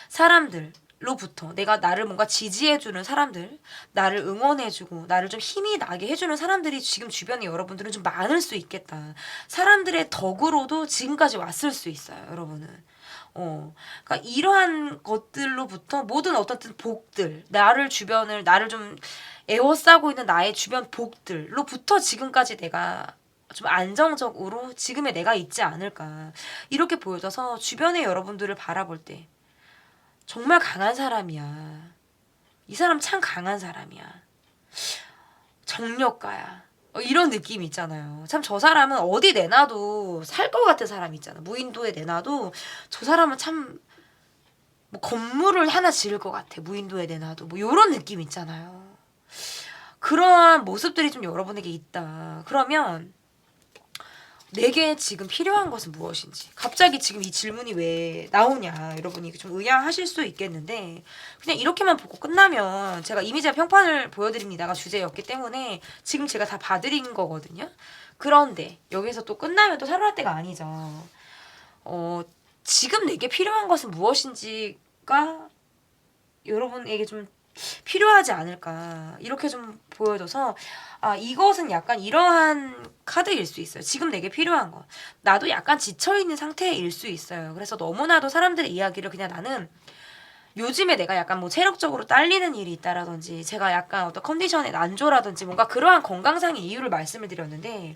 사람들로부터 내가 나를 뭔가 지지해주는 사람들, 나를 응원해주고 나를 좀 힘이 나게 해주는 사람들이 지금 주변에 여러분들은 좀 많을 수 있겠다. 사람들의 덕으로도 지금까지 왔을 수 있어요, 여러분은. 그러니까 이러한 것들로부터 모든 어떤 복들, 나를 좀 에워싸고 있는 나의 주변 복들로부터 지금까지 내가 좀 안정적으로 지금의 내가 있지 않을까. 이렇게 보여져서 주변의 여러분들을 바라볼 때 정말 강한 사람이야. 이 사람 참 강한 사람이야. 정력가야. 이런 느낌이 있잖아요. 참 저 사람은 어디 내놔도 살 것 같은 사람 있잖아. 무인도에 내놔도 저 사람은 참 뭐 건물을 하나 지을 것 같아. 무인도에 내놔도 뭐 이런 느낌 있잖아요. 그러한 모습들이 좀 여러분에게 있다. 그러면 내게 지금 필요한 것은 무엇인지. 갑자기 지금 이 질문이 왜 나오냐. 여러분이 좀 의아하실 수 있겠는데 그냥 이렇게만 보고 끝나면 제가 이미지와 평판을 보여드립니다가 주제였기 때문에 지금 제가 다 봐드린 거거든요. 그런데 여기서 또 끝나면 또 살아날 때가 아니죠. 지금 내게 필요한 것은 무엇인지가 여러분에게 좀 필요하지 않을까 이렇게 좀 보여져서 이것은 약간 이러한 카드일 수 있어요. 지금 내게 필요한 거. 나도 약간 지쳐있는 상태일 수 있어요. 그래서 너무나도 사람들의 이야기를 그냥 나는 요즘에 내가 약간 뭐 체력적으로 딸리는 일이 있다라든지 제가 약간 어떤 컨디션에 난조라든지 뭔가 그러한 건강상의 이유를 말씀을 드렸는데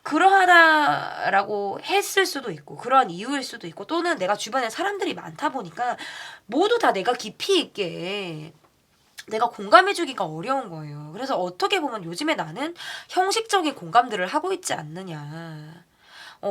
그러하다라고 했을 수도 있고 그러한 이유일 수도 있고 또는 내가 주변에 사람들이 많다 보니까 모두 다 내가 깊이 있게 내가 공감해주기가 어려운 거예요. 그래서 어떻게 보면 요즘에 나는 형식적인 공감들을 하고 있지 않느냐.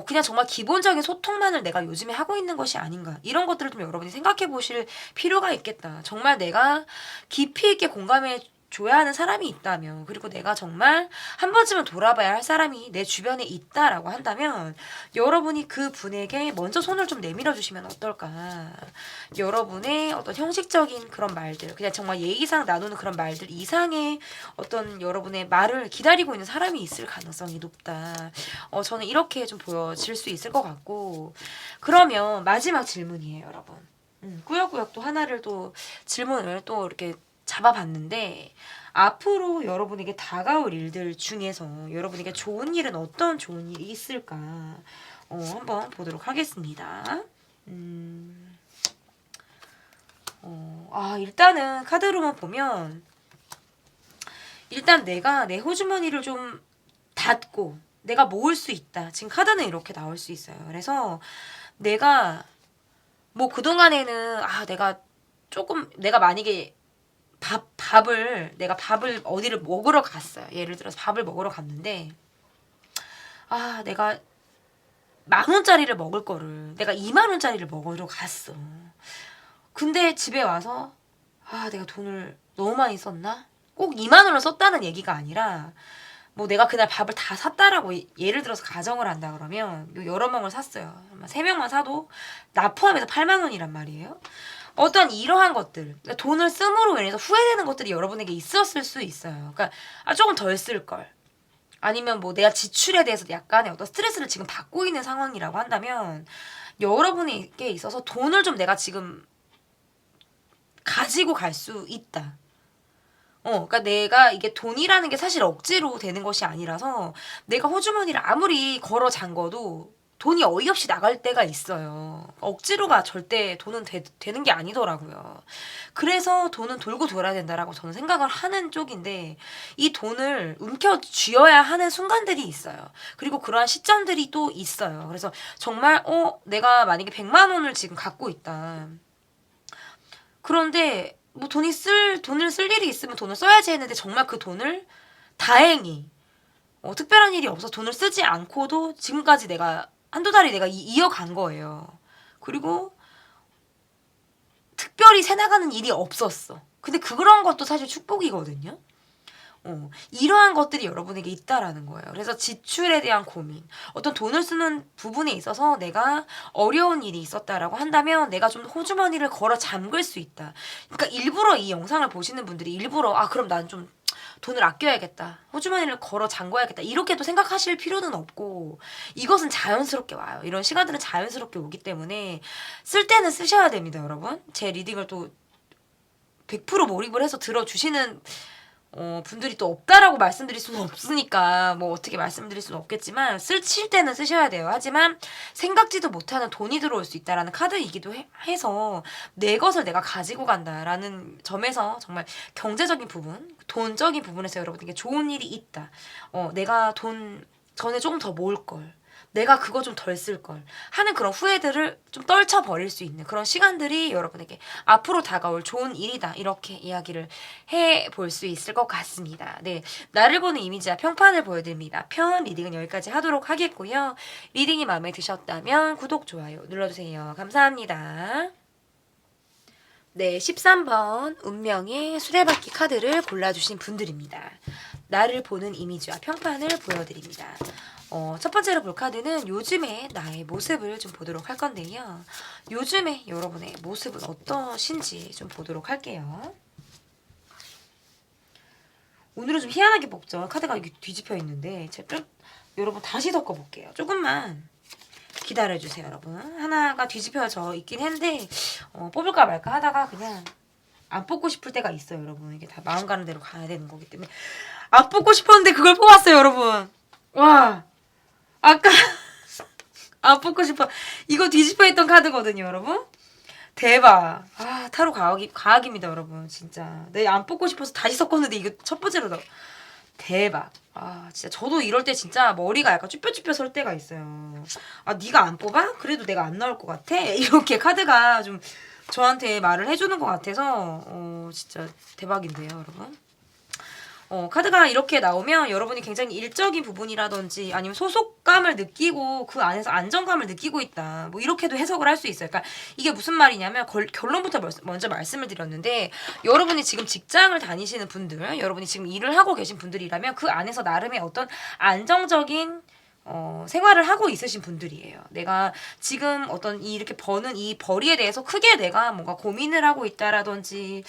그냥 정말 기본적인 소통만을 내가 요즘에 하고 있는 것이 아닌가. 이런 것들을 좀 여러분이 생각해 보실 필요가 있겠다. 정말 내가 깊이 있게 공감해 줘야 하는 사람이 있다면, 그리고 내가 정말 한 번쯤은 돌아봐야 할 사람이 내 주변에 있다라고 한다면, 여러분이 그 분에게 먼저 손을 좀 내밀어 주시면 어떨까. 여러분의 어떤 형식적인 그런 말들, 그냥 정말 예의상 나누는 그런 말들 이상의 어떤 여러분의 말을 기다리고 있는 사람이 있을 가능성이 높다. 저는 이렇게 좀 보여질 수 있을 것 같고, 그러면 마지막 질문이에요, 여러분. 꾸역꾸역 또 하나를 또 질문을 또 이렇게 잡아봤는데, 앞으로 여러분에게 다가올 일들 중에서 여러분에게 좋은 일은 어떤 좋은 일이 있을까? 한번 보도록 하겠습니다. 일단은 카드로만 보면, 일단 내가 내 호주머니를 좀 닫고, 내가 모을 수 있다. 지금 카드는 이렇게 나올 수 있어요. 그래서 내가, 뭐 그동안에는, 내가 만약에 내가 밥을 어디를 먹으러 갔어요. 예를 들어서 밥을 먹으러 갔는데, 내가 10,000원짜리를 먹을 거를 내가 20,000원짜리를 먹으러 갔어. 근데 집에 와서 내가 돈을 너무 많이 썼나? 꼭 20,000원을 썼다는 얘기가 아니라 뭐 내가 그날 밥을 다 샀다라고 예를 들어서 가정을 한다 그러면 여러 명을 샀어요. 3명만 사도 나 포함해서 80,000원이란 말이에요. 어떤 이러한 것들, 그러니까 돈을 씀으로 인해서 후회되는 것들이 여러분에게 있었을 수 있어요. 그러니까 조금 덜 쓸 걸. 아니면 뭐 내가 지출에 대해서 약간의 어떤 스트레스를 지금 받고 있는 상황이라고 한다면 여러분에게 있어서 돈을 좀 내가 지금 가지고 갈 수 있다. 그러니까 내가 이게 돈이라는 게 사실 억지로 되는 것이 아니라서 내가 호주머니를 아무리 걸어 잠궈도 돈이 어이없이 나갈 때가 있어요. 억지로가 절대 돈은 되는 게 아니더라고요. 그래서 돈은 돌고 돌아야 된다라고 저는 생각을 하는 쪽인데 이 돈을 움켜쥐어야 하는 순간들이 있어요. 그리고 그러한 시점들이 또 있어요. 그래서 정말 내가 만약에 100만 원을 지금 갖고 있다. 그런데 뭐 돈을 쓸 일이 있으면 돈을 써야지 했는데 정말 그 돈을 다행히 특별한 일이 없어 돈을 쓰지 않고도 지금까지 내가 한두 달이 내가 이어간 거예요. 그리고 특별히 새나가는 일이 없었어. 근데 그런 것도 사실 축복이거든요. 이러한 것들이 여러분에게 있다라는 거예요. 그래서 지출에 대한 고민, 어떤 돈을 쓰는 부분에 있어서 내가 어려운 일이 있었다라고 한다면 내가 좀 호주머니를 걸어 잠글 수 있다. 그러니까 일부러 이 영상을 보시는 분들이 일부러 그럼 난 좀 돈을 아껴야겠다. 호주머니를 걸어 잠궈야겠다. 이렇게도 생각하실 필요는 없고 이것은 자연스럽게 와요. 이런 시간들은 자연스럽게 오기 때문에 쓸 때는 쓰셔야 됩니다, 여러분. 제 리딩을 또 100% 몰입을 해서 들어주시는 분들이 또 없다라고 말씀드릴 수는 없으니까 뭐 어떻게 말씀드릴 수는 없겠지만 쓰실 때는 쓰셔야 돼요. 하지만 생각지도 못하는 돈이 들어올 수 있다라는 카드이기도 해서 내 것을 내가 가지고 간다라는 점에서 정말 경제적인 부분, 돈적인 부분에서 여러분에게 좋은 일이 있다. 내가 돈 전에 조금 더 모을 걸. 내가 그거 좀 덜 쓸 걸 하는 그런 후회들을 좀 떨쳐버릴 수 있는 그런 시간들이 여러분에게 앞으로 다가올 좋은 일이다. 이렇게 이야기를 해볼 수 있을 것 같습니다. 네, 나를 보는 이미지와 평판을 보여드립니다. 편 리딩은 여기까지 하도록 하겠고요. 리딩이 마음에 드셨다면 구독, 좋아요 눌러주세요. 감사합니다. 네, 13번 운명의 수레바퀴 카드를 골라주신 분들입니다. 나를 보는 이미지와 평판을 보여드립니다. 첫 번째로 볼 카드는 요즘의 나의 모습을 좀 보도록 할 건데요. 요즘에 여러분의 모습은 어떠신지 좀 보도록 할게요. 오늘은 좀 희한하게 뽑죠. 카드가 이렇게 뒤집혀 있는데 제가 좀 여러분 다시 섞어볼게요. 조금만 기다려주세요, 여러분. 하나가 뒤집혀져 있긴 한데 뽑을까 말까 하다가 그냥 안 뽑고 싶을 때가 있어요, 여러분. 이게 다 마음 가는 대로 가야 되는 거기 때문에 안 뽑고 싶었는데 그걸 뽑았어요, 여러분. 와, 아까 안 뽑고 싶어. 이거 뒤집혀 있던 카드거든요, 여러분. 대박. 아, 타로 과학입니다, 여러분. 진짜. 내 안 뽑고 싶어서 다시 섞었는데 이거 첫 번째로 더. 대박. 아, 진짜 저도 이럴 때 진짜 머리가 약간 쭈뼛쭈뼛 설 때가 있어요. 아, 네가 안 뽑아? 그래도 내가 안 나올 것 같아? 이렇게 카드가 좀 저한테 말을 해주는 것 같아서 진짜 대박인데요, 여러분. 카드가 이렇게 나오면 여러분이 굉장히 일적인 부분이라든지 아니면 소속감을 느끼고 그 안에서 안정감을 느끼고 있다. 뭐 이렇게도 해석을 할 수 있어요. 그러니까 이게 무슨 말이냐면 결론부터 먼저 말씀을 드렸는데 여러분이 지금 직장을 다니시는 분들, 여러분이 지금 일을 하고 계신 분들이라면 그 안에서 나름의 어떤 안정적인 생활을 하고 있으신 분들이에요. 내가 지금 어떤 이렇게 버는 이 벌이에 대해서 크게 내가 뭔가 고민을 하고 있다라든지,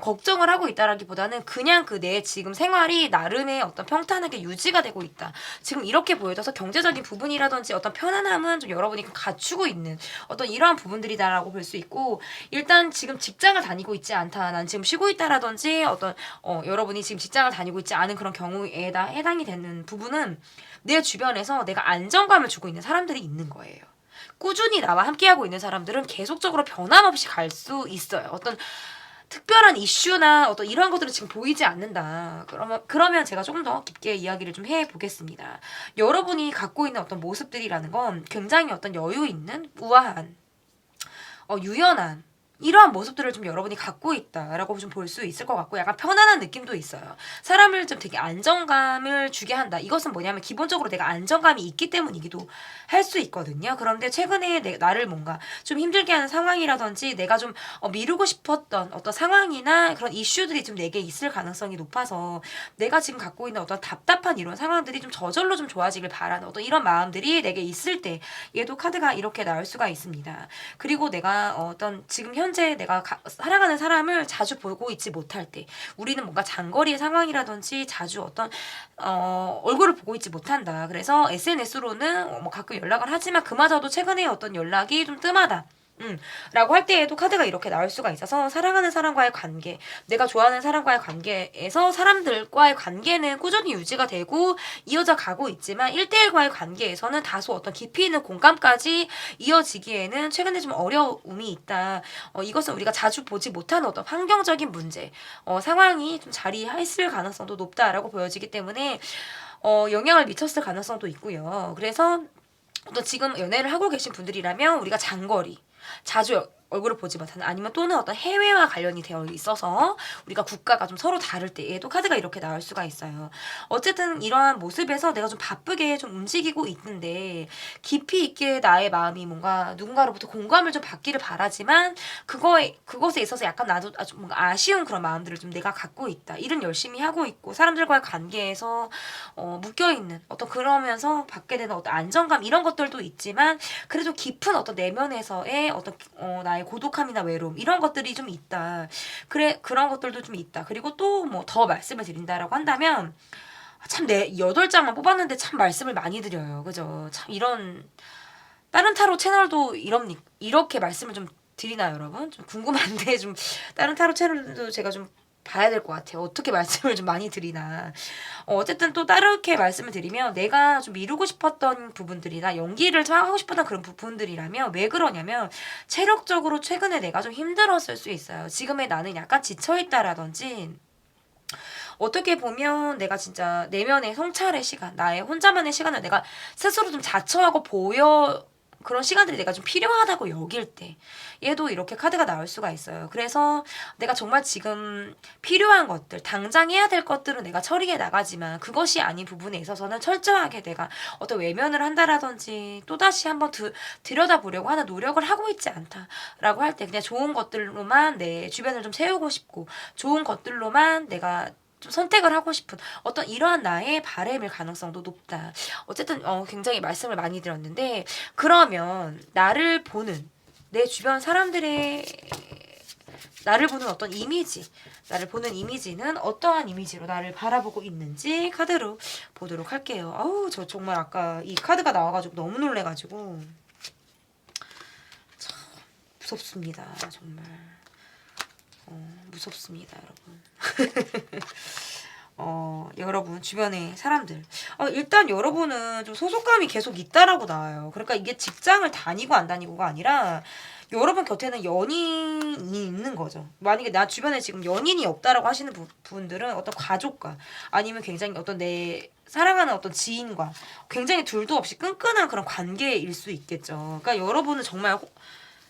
걱정을 하고 있다라기보다는 그냥 그 내 지금 생활이 나름의 어떤 평탄하게 유지가 되고 있다. 지금 이렇게 보여져서 경제적인 부분이라든지 어떤 편안함은 좀 여러분이 갖추고 있는 어떤 이러한 부분들이다라고 볼 수 있고, 일단 지금 직장을 다니고 있지 않다. 난 지금 쉬고 있다라든지 어떤, 여러분이 지금 직장을 다니고 있지 않은 그런 경우에 해당이 되는 부분은 내 주변에서 내가 안정감을 주고 있는 사람들이 있는 거예요. 꾸준히 나와 함께하고 있는 사람들은 계속적으로 변함없이 갈 수 있어요. 어떤 특별한 이슈나 어떤 이러한 것들은 지금 보이지 않는다. 그러면 제가 조금 더 깊게 이야기를 좀 해보겠습니다. 여러분이 갖고 있는 어떤 모습들이라는 건 굉장히 어떤 여유 있는, 우아한, 유연한, 이러한 모습들을 좀 여러분이 갖고 있다라고 좀 볼 수 있을 것 같고, 약간 편안한 느낌도 있어요. 사람을 좀 되게 안정감을 주게 한다. 이것은 뭐냐면 기본적으로 내가 안정감이 있기 때문이기도 할 수 있거든요. 그런데 최근에 나를 뭔가 좀 힘들게 하는 상황이라든지 내가 좀 미루고 싶었던 어떤 상황이나 그런 이슈들이 좀 내게 있을 가능성이 높아서 내가 지금 갖고 있는 어떤 답답한 이런 상황들이 좀 저절로 좀 좋아지길 바라는 어떤 이런 마음들이 내게 있을 때 얘도 카드가 이렇게 나올 수가 있습니다. 그리고 내가 어떤 지금 현재 내가 사랑하는 사람을 자주 보고 있지 못할 때, 우리는 뭔가 장거리의 상황이라든지 자주 어떤 얼굴을 보고 있지 못한다. 그래서 SNS로는 뭐 가끔 연락을 하지만 그마저도 최근에 어떤 연락이 좀 뜸하다. 라고 할 때에도 카드가 이렇게 나올 수가 있어서 사랑하는 사람과의 관계, 내가 좋아하는 사람과의 관계에서 사람들과의 관계는 꾸준히 유지가 되고 이어져 가고 있지만 1대1과의 관계에서는 다소 어떤 깊이 있는 공감까지 이어지기에는 최근에 좀 어려움이 있다. 이것은 우리가 자주 보지 못하는 어떤 환경적인 문제, 상황이 좀 자리했을 가능성도 높다라고 보여지기 때문에 영향을 미쳤을 가능성도 있고요. 그래서 또 지금 연애를 하고 계신 분들이라면 우리가 장거리, 자주 얼굴을 보지 못하는, 아니면 또는 어떤 해외와 관련이 되어 있어서 우리가 국가가 좀 서로 다를 때에도 카드가 이렇게 나올 수가 있어요. 어쨌든 이러한 모습에서 내가 좀 바쁘게 좀 움직이고 있는데 깊이 있게 나의 마음이 뭔가 누군가로부터 공감을 좀 받기를 바라지만 그것에 있어서 약간 나도 아주 뭔가 아쉬운 그런 마음들을 좀 내가 갖고 있다. 일은 열심히 하고 있고 사람들과의 관계에서 묶여있는 어떤, 그러면서 받게 되는 어떤 안정감 이런 것들도 있지만 그래도 깊은 어떤 내면에서의 어떤 나의 고독함이나 외로움 이런 것들이 좀 있다. 그런 것들도 좀 있다. 그리고 또 뭐 더 말씀을 드린다라고 한다면 참 8장만 뽑았는데 참 말씀을 많이 드려요. 그죠? 참 이런 다른 타로 채널도 이렇게 말씀을 좀 드리나요, 여러분? 좀 궁금한데 좀 다른 타로 채널도 제가 좀 봐야 될 것 같아요. 어떻게 말씀을 좀 많이 드리나. 어쨌든 또 다르게 말씀을 드리면 내가 좀 미루고 싶었던 부분들이나 연기를 좀 하고 싶었던 그런 부분들이라면 왜 그러냐면 체력적으로 최근에 내가 좀 힘들었을 수 있어요. 지금의 나는 약간 지쳐있다라든지 어떻게 보면 내가 진짜 내면의 성찰의 시간, 나의 혼자만의 시간을 내가 스스로 좀 자처하고 그런 시간들이 내가 좀 필요하다고 여길 때 얘도 이렇게 카드가 나올 수가 있어요. 그래서 내가 정말 지금 필요한 것들, 당장 해야 될 것들은 내가 처리해 나가지만 그것이 아닌 부분에 있어서는 철저하게 내가 어떤 외면을 한다라든지 또다시 한번 들여다보려고 하는 노력을 하고 있지 않다라고 할 때 그냥 좋은 것들로만 내 주변을 좀 채우고 싶고 좋은 것들로만 내가 좀 선택을 하고 싶은 어떤 이러한 나의 바램일 가능성도 높다. 어쨌든 굉장히 말씀을 많이 드렸는데, 그러면 나를 보는 내 주변 사람들의 나를 보는 어떤 나를 보는 이미지는 어떠한 이미지로 나를 바라보고 있는지 카드로 보도록 할게요. 아우, 저 정말 아까 이 카드가 나와가지고 너무 놀래가지고 참 무섭습니다. 정말 무섭습니다, 여러분. 여러분 주변의 사람들, 일단 여러분은 좀 소속감이 계속 있다라고 나와요. 그러니까 이게 직장을 다니고 안 다니고가 아니라 여러분 곁에는 연인이 있는 거죠. 만약에 나 주변에 지금 연인이 없다라고 하시는 분들은 어떤 가족과 아니면 굉장히 어떤 내 사랑하는 어떤 지인과 굉장히 둘도 없이 끈끈한 그런 관계일 수 있겠죠. 그러니까 여러분은 정말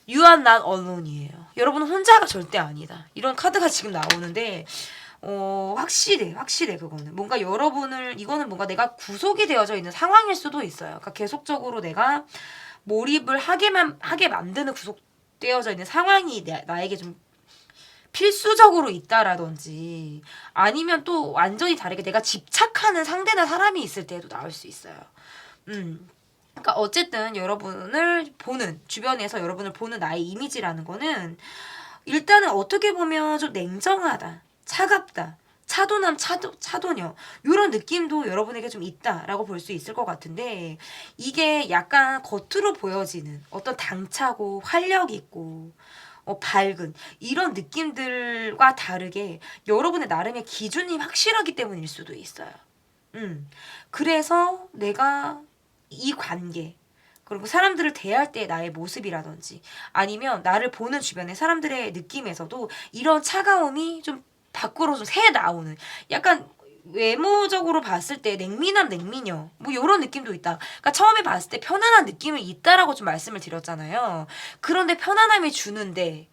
You are not alone이에요. 여러분은 혼자가 절대 아니다. 이런 카드가 지금 나오는데 확실해 그거는. 뭔가 여러분을 이거는 뭔가 내가 구속이 되어져 있는 상황일 수도 있어요. 그러니까 계속적으로 내가 몰입을 하게 만드는 구속되어져 있는 상황이 나에게 좀 필수적으로 있다라든지 아니면 또 완전히 다르게 내가 집착하는 상대나 사람이 있을 때도 나올 수 있어요. 그러니까 어쨌든 여러분을 보는 주변에서 여러분을 보는 나의 이미지라는 거는 일단은 어떻게 보면 좀 냉정하다, 차갑다, 차도남, 차도녀 이런 느낌도 여러분에게 좀 있다라고 볼 수 있을 것 같은데 이게 약간 겉으로 보여지는 어떤 당차고 활력 있고 밝은 이런 느낌들과 다르게 여러분의 나름의 기준이 확실하기 때문일 수도 있어요. 그래서 내가 이 관계 그리고 사람들을 대할 때 나의 모습이라든지 아니면 나를 보는 주변의 사람들의 느낌에서도 이런 차가움이 좀 밖으로 좀 새 나오는 약간 외모적으로 봤을 때 냉미남 냉미녀 뭐 이런 느낌도 있다. 그러니까 처음에 봤을 때 편안한 느낌이 있다라고 좀 말씀을 드렸잖아요. 그런데 편안함이 주는데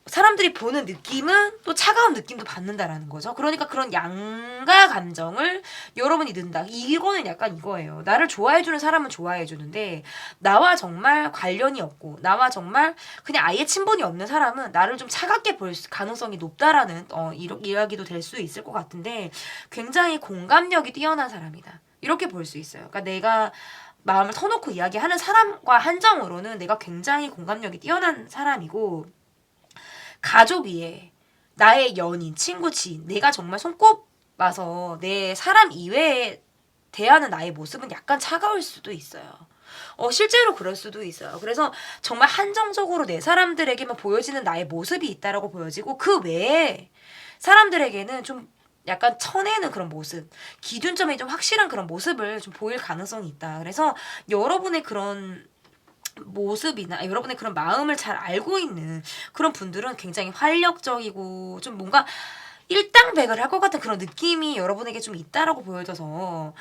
사람들이 보는 느낌은 또 차가운 느낌도 받는다라는 거죠. 그러니까 그런 양가 감정을 여러분이 넣는다. 이거는 약간 이거예요. 나를 좋아해주는 사람은 좋아해주는데 나와 정말 관련이 없고 나와 정말 그냥 아예 친분이 없는 사람은 나를 좀 차갑게 볼 가능성이 높다라는 이야기도 될 수 있을 것 같은데 굉장히 공감력이 뛰어난 사람이다. 이렇게 볼 수 있어요. 그러니까 내가 마음을 터놓고 이야기하는 사람과 한정으로는 내가 굉장히 공감력이 뛰어난 사람이고 가족 위에 나의 연인, 친구, 지인, 내가 정말 손꼽아서 내 사람 이외에 대하는 나의 모습은 약간 차가울 수도 있어요. 실제로 그럴 수도 있어요. 그래서 정말 한정적으로 내 사람들에게만 보여지는 나의 모습이 있다라고 보여지고 그 외에 사람들에게는 좀 약간 쳐내는 그런 모습, 기준점이 좀 확실한 그런 모습을 좀 보일 가능성이 있다. 그래서 여러분의 그런 모습이나 여러분의 그런 마음을 잘 알고 있는 그런 분들은 굉장히 활력적이고 좀 뭔가 일당백을 할 것 같은 그런 느낌이 여러분에게 좀 있다라고 보여져서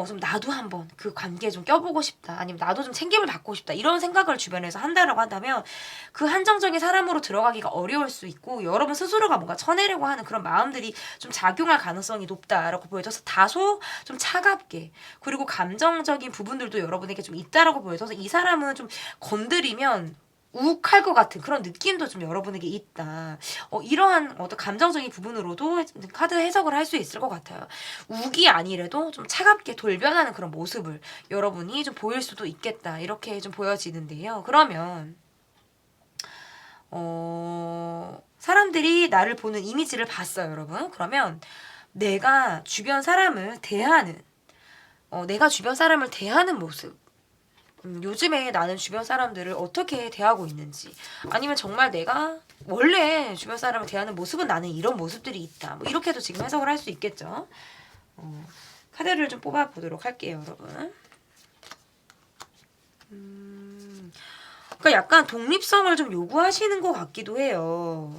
좀 나도 한번 그 관계에 좀 껴보고 싶다 아니면 나도 좀 챙김을 받고 싶다 이런 생각을 주변에서 한다라고 한다면 그 한정적인 사람으로 들어가기가 어려울 수 있고 여러분 스스로가 뭔가 쳐내려고 하는 그런 마음들이 좀 작용할 가능성이 높다라고 보여져서 다소 좀 차갑게 그리고 감정적인 부분들도 여러분에게 좀 있다라고 보여져서 이 사람은 좀 건드리면 욱할 것 같은 그런 느낌도 좀 여러분에게 있다. 이러한 어떤 감정적인 부분으로도 카드 해석을 할 수 있을 것 같아요. 욱이 아니래도 좀 차갑게 돌변하는 그런 모습을 여러분이 좀 보일 수도 있겠다. 이렇게 좀 보여지는데요. 그러면 사람들이 나를 보는 이미지를 봤어요, 여러분. 그러면 내가 주변 사람을 대하는 모습 요즘에 나는 주변 사람들을 어떻게 대하고 있는지 아니면 정말 내가 원래 주변 사람을 대하는 모습은 나는 이런 모습들이 있다. 뭐 이렇게도 지금 해석을 할 수 있겠죠. 카드를 좀 뽑아보도록 할게요, 여러분. 그러니까 약간 독립성을 좀 요구하시는 것 같기도 해요.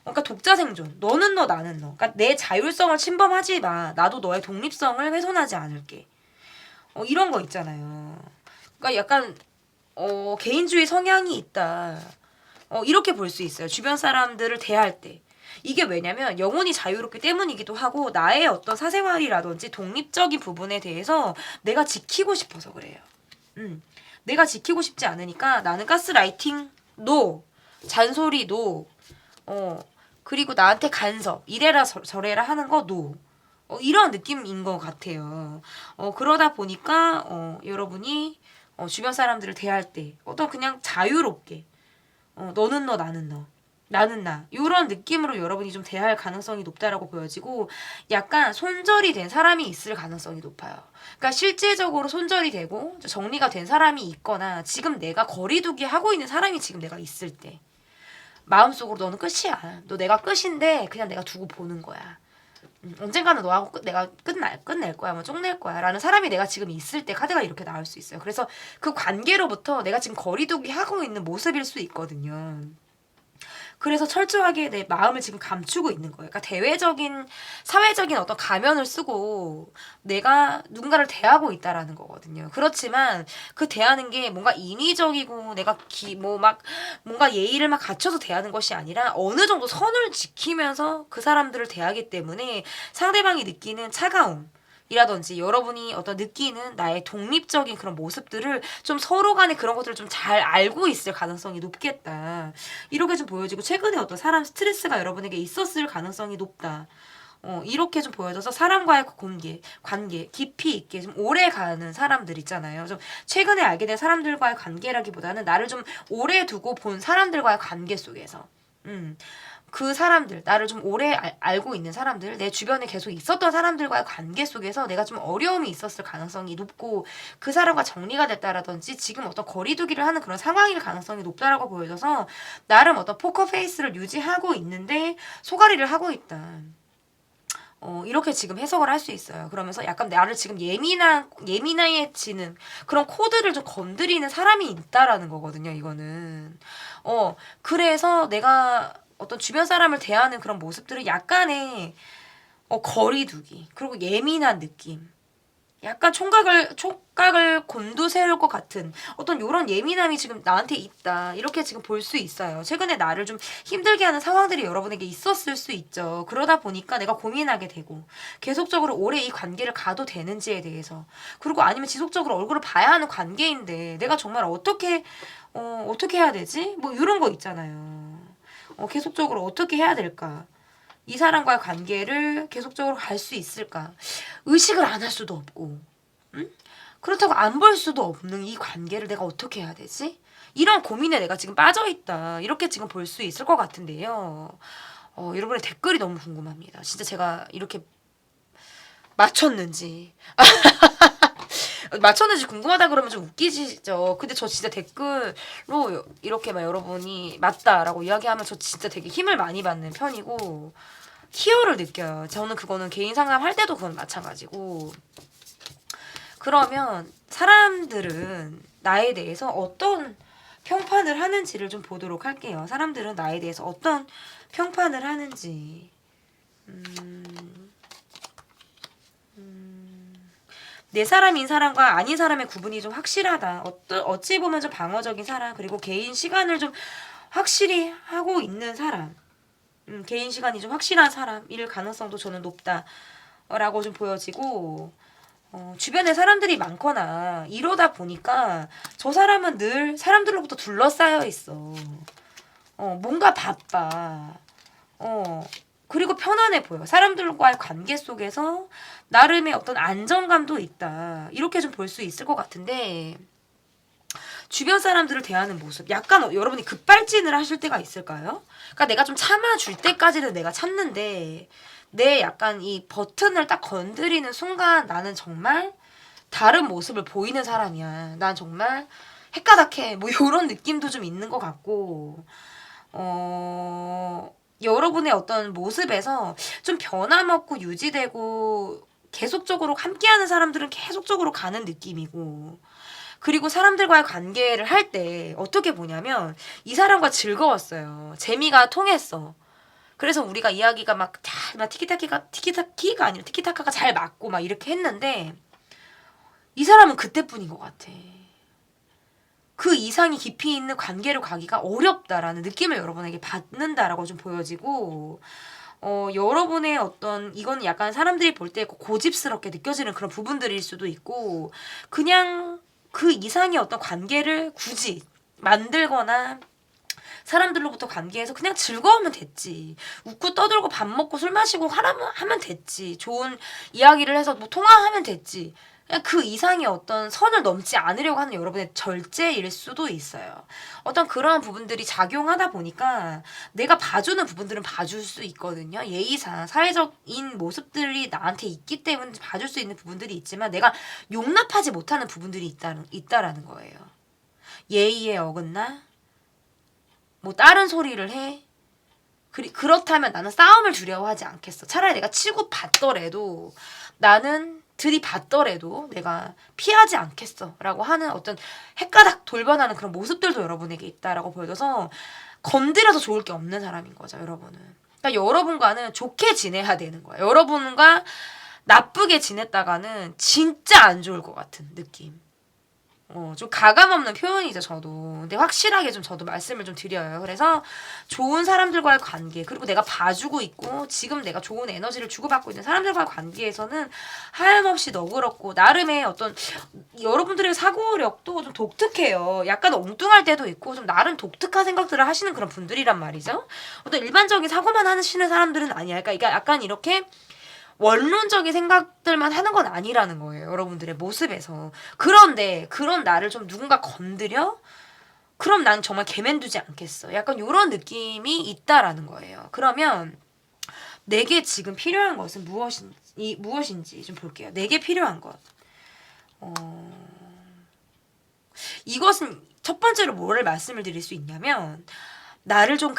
그러니까 독자 생존. 너는 너, 나는 너. 그러니까 내 자율성을 침범하지 마. 나도 너의 독립성을 훼손하지 않을게. 이런 거 있잖아요. 그러니까 약간 개인주의 성향이 있다. 이렇게 볼 수 있어요. 주변 사람들을 대할 때. 이게 왜냐면 영혼이 자유롭기 때문이기도 하고 나의 어떤 사생활이라든지 독립적인 부분에 대해서 내가 지키고 싶어서 그래요. 내가 지키고 싶지 않으니까 나는 가스라이팅 노. 잔소리 노. 그리고 나한테 간섭 이래라 저래라 하는 거 노. 이런 느낌인 것 같아요. 그러다 보니까 여러분이 주변 사람들을 대할 때 어떤 그냥 자유롭게 너는 너 나는 너 나는 나 이런 느낌으로 여러분이 좀 대할 가능성이 높다라고 보여지고 약간 손절이 된 사람이 있을 가능성이 높아요. 그러니까 실제적으로 손절이 되고 정리가 된 사람이 있거나 지금 내가 거리두기 하고 있는 사람이 지금 내가 있을 때 마음속으로 너는 끝이야. 너 내가 끝인데 그냥 내가 두고 보는 거야. 언젠가는 너하고 내가 끝낼 거야, 뭐 쪽낼 거야 라는 사람이 내가 지금 있을 때 카드가 이렇게 나올 수 있어요. 그래서 그 관계로부터 내가 지금 거리두기 하고 있는 모습일 수 있거든요. 그래서 철저하게 내 마음을 지금 감추고 있는 거예요. 그러니까 대외적인, 사회적인 어떤 가면을 쓰고 내가 누군가를 대하고 있다라는 거거든요. 그렇지만 그 대하는 게 뭔가 인위적이고 내가 뭔가 예의를 막 갖춰서 대하는 것이 아니라 어느 정도 선을 지키면서 그 사람들을 대하기 때문에 상대방이 느끼는 차가움, 이라든지 여러분이 어떤 느끼는 나의 독립적인 그런 모습들을 좀 서로 간에 그런 것들을 좀 잘 알고 있을 가능성이 높겠다. 이렇게 좀 보여지고 최근에 어떤 사람 스트레스가 여러분에게 있었을 가능성이 높다. 이렇게 좀 보여져서 사람과의 관계 깊이 있게 좀 오래 가는 사람들 있잖아요. 좀 최근에 알게 된 사람들과의 관계라기보다는 나를 좀 오래 두고 본 사람들과의 관계 속에서 그 사람들, 나를 좀 오래 알고 있는 사람들, 내 주변에 계속 있었던 사람들과의 관계 속에서 내가 좀 어려움이 있었을 가능성이 높고 그 사람과 정리가 됐다라든지 지금 어떤 거리두기를 하는 그런 상황일 가능성이 높다라고 보여져서 나름 어떤 포커페이스를 유지하고 있는데 소가리를 하고 있다. 이렇게 지금 해석을 할 수 있어요. 그러면서 약간 나를 지금 예민해지는 그런 코드를 좀 건드리는 사람이 있다라는 거거든요, 이거는. 그래서 내가 어떤 주변 사람을 대하는 그런 모습들은 약간의 거리두기, 그리고 예민한 느낌. 약간 촉각을 곤두세울 것 같은 어떤 요런 예민함이 지금 나한테 있다. 이렇게 지금 볼 수 있어요. 최근에 나를 좀 힘들게 하는 상황들이 여러분에게 있었을 수 있죠. 그러다 보니까 내가 고민하게 되고 계속적으로 오래 이 관계를 가도 되는지에 대해서 그리고 아니면 지속적으로 얼굴을 봐야 하는 관계인데 내가 정말 어떻게 해야 되지? 뭐 이런 거 있잖아요. 계속적으로 어떻게 해야 될까? 이 사람과의 관계를 계속적으로 갈 수 있을까? 의식을 안 할 수도 없고, 응? 그렇다고 안 볼 수도 없는 이 관계를 내가 어떻게 해야 되지? 이런 고민에 내가 지금 빠져있다. 이렇게 지금 볼 수 있을 것 같은데요. 여러분의 댓글이 너무 궁금합니다. 진짜 제가 이렇게 맞췄는지. 맞췄는지 궁금하다 그러면 좀 웃기시죠. 근데 저 진짜 댓글로 이렇게 막 여러분이 맞다라고 이야기하면 저 진짜 되게 힘을 많이 받는 편이고 희열을 느껴요. 저는 그거는 개인 상담할 때도 그건 마찬가지고. 그러면 사람들은 나에 대해서 어떤 평판을 하는지를 좀 보도록 할게요. 사람들은 나에 대해서 어떤 평판을 하는지. 내 사람인 사람과 아닌 사람의 구분이 좀 확실하다. 어찌 보면 좀 방어적인 사람, 그리고 개인 시간을 좀 확실히 하고 있는 사람. 개인 시간이 좀 확실한 사람일 가능성도 저는 높다라고 좀 보여지고, 주변에 사람들이 많거나 이러다 보니까 저 사람은 늘 사람들로부터 둘러싸여 있어. 뭔가 바빠. 그리고 편안해 보여. 사람들과의 관계 속에서 나름의 어떤 안정감도 있다. 이렇게 좀 볼 수 있을 것 같은데, 주변 사람들을 대하는 모습. 약간 여러분이 급발진을 하실 때가 있을까요? 그러니까 내가 좀 참아줄 때까지는 내가 참는데, 내 약간 이 버튼을 딱 건드리는 순간 나는 정말 다른 모습을 보이는 사람이야. 난 정말 헷가닥해. 뭐 이런 느낌도 좀 있는 것 같고, 여러분의 어떤 모습에서 좀 변함없고 유지되고 계속적으로 함께하는 사람들은 계속적으로 가는 느낌이고 그리고 사람들과의 관계를 할 때 어떻게 보냐면 이 사람과 즐거웠어요. 재미가 통했어. 그래서 우리가 이야기가 막 티키타키가 아니라 티키타카가 잘 맞고 막 이렇게 했는데 이 사람은 그때뿐인 것 같아. 그 이상이 깊이 있는 관계로 가기가 어렵다라는 느낌을 여러분에게 받는다라고 좀 보여지고 여러분의 어떤 이건 약간 사람들이 볼 때 고집스럽게 느껴지는 그런 부분들일 수도 있고 그냥 그 이상의 어떤 관계를 굳이 만들거나 사람들로부터 관계에서 그냥 즐거우면 됐지. 웃고 떠들고 밥 먹고 술 마시고 하면 됐지. 좋은 이야기를 해서 뭐 통화하면 됐지. 그냥 그 이상의 어떤 선을 넘지 않으려고 하는 여러분의 절제일 수도 있어요. 어떤 그러한 부분들이 작용하다 보니까 내가 봐주는 부분들은 봐줄 수 있거든요. 예의상 사회적인 모습들이 나한테 있기 때문에 봐줄 수 있는 부분들이 있지만 내가 용납하지 못하는 부분들이 있다라는 거예요. 예의에 어긋나? 뭐 다른 소리를 해? 그렇다면 나는 싸움을 두려워하지 않겠어. 차라리 내가 치고 받더라도 나는 들이받더라도 내가 피하지 않겠어 라고 하는 어떤 헷가닥 돌변하는 그런 모습들도 여러분에게 있다라고 보여져서 건드려서 좋을 게 없는 사람인 거죠, 여러분은. 그러니까 여러분과는 좋게 지내야 되는 거야. 여러분과 나쁘게 지냈다가는 진짜 안 좋을 것 같은 느낌. 좀 가감 없는 표현이죠, 저도. 근데 확실하게 좀 저도 말씀을 좀 드려요. 그래서 좋은 사람들과의 관계, 그리고 내가 봐주고 있고, 지금 내가 좋은 에너지를 주고받고 있는 사람들과의 관계에서는 하염없이 너그럽고, 나름의 어떤, 여러분들의 사고력도 좀 독특해요. 약간 엉뚱할 때도 있고, 좀 나름 독특한 생각들을 하시는 그런 분들이란 말이죠. 어떤 일반적인 사고만 하시는 사람들은 아니야. 그러니까 약간 이렇게, 원론적인 생각들만 하는 건 아니라는 거예요. 여러분들의 모습에서. 그런데 그런 나를 좀 누군가 건드려? 그럼 난 정말 개맨두지 않겠어. 약간 이런 느낌이 있다라는 거예요. 그러면 내게 지금 필요한 것은 무엇인지 좀 볼게요. 내게 필요한 것. 이것은 첫 번째로 뭐를 말씀을 드릴 수 있냐면 나를 좀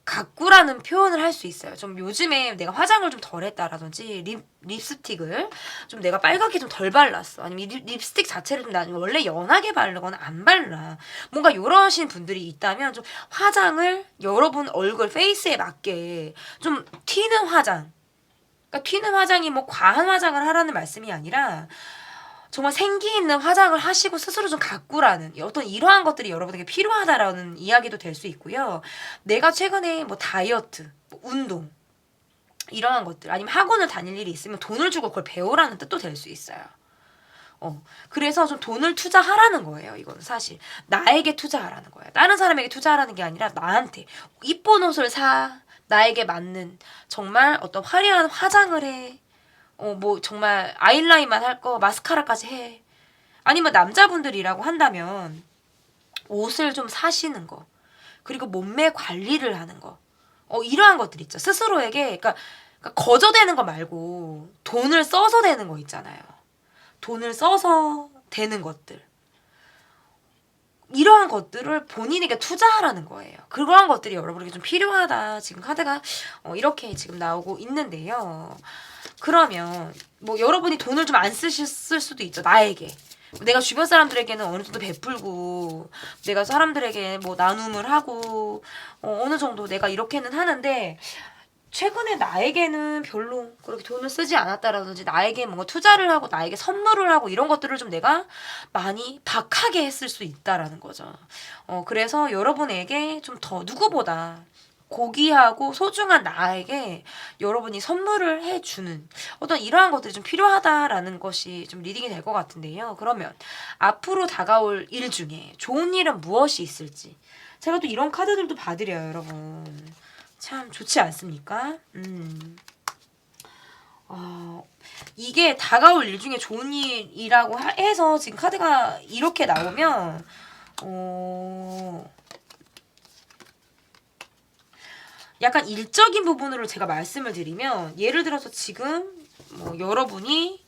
가꾸라는 표현을 할 수 있어요. 좀 요즘에 내가 화장을 좀 덜 했다라든지 립스틱을 좀 내가 빨갛게 좀 덜 발랐어. 아니면 립스틱 자체를 좀 나는 원래 연하게 바르거나 안 발라. 뭔가 요러신 분들이 있다면 좀 화장을 여러분 얼굴 페이스에 맞게 좀 튀는 화장. 그러니까 튀는 화장이 뭐 과한 화장을 하라는 말씀이 아니라 정말 생기 있는 화장을 하시고 스스로 좀 가꾸라는 어떤 이러한 것들이 여러분에게 필요하다라는 이야기도 될 수 있고요. 내가 최근에 뭐 다이어트, 뭐 운동 이러한 것들 아니면 학원을 다닐 일이 있으면 돈을 주고 그걸 배우라는 뜻도 될 수 있어요. 그래서 좀 돈을 투자하라는 거예요. 이거는 사실 나에게 투자하라는 거예요. 다른 사람에게 투자하라는 게 아니라 나한테 이쁜 옷을 사, 나에게 맞는 정말 어떤 화려한 화장을 해. 뭐 정말 아이라인만 할 거 마스카라까지 해. 아니면 남자분들이라고 한다면 옷을 좀 사시는 거. 그리고 몸매 관리를 하는 거. 이러한 것들 있죠. 스스로에게 그러니까 거저대는 거 말고 돈을 써서 되는 거 있잖아요. 돈을 써서 되는 것들. 이러한 것들을 본인에게 투자하라는 거예요. 그러한 것들이 여러분에게 좀 필요하다. 지금 카드가 이렇게 지금 나오고 있는데요. 그러면 뭐 여러분이 돈을 좀 안 쓸 수도 있죠. 나에게. 내가 주변 사람들에게는 어느 정도 베풀고 내가 사람들에게 뭐 나눔을 하고 어느 정도 내가 이렇게는 하는데 최근에 나에게는 별로 그렇게 돈을 쓰지 않았다라든지 나에게 뭔가 투자를 하고 나에게 선물을 하고 이런 것들을 좀 내가 많이 박하게 했을 수 있다라는 거죠. 그래서 여러분에게 좀 더 누구보다 고귀하고 소중한 나에게 여러분이 선물을 해주는 어떤 이러한 것들이 좀 필요하다라는 것이 좀 리딩이 될 것 같은데요. 그러면 앞으로 다가올 일 중에 좋은 일은 무엇이 있을지 제가 또 이런 카드들도 봐드려요, 여러분. 참 좋지 않습니까? 이게 다가올 일 중에 좋은 일이라고 해서 지금 카드가 이렇게 나오면 약간 일적인 부분으로 제가 말씀을 드리면 예를 들어서 지금 뭐 여러분이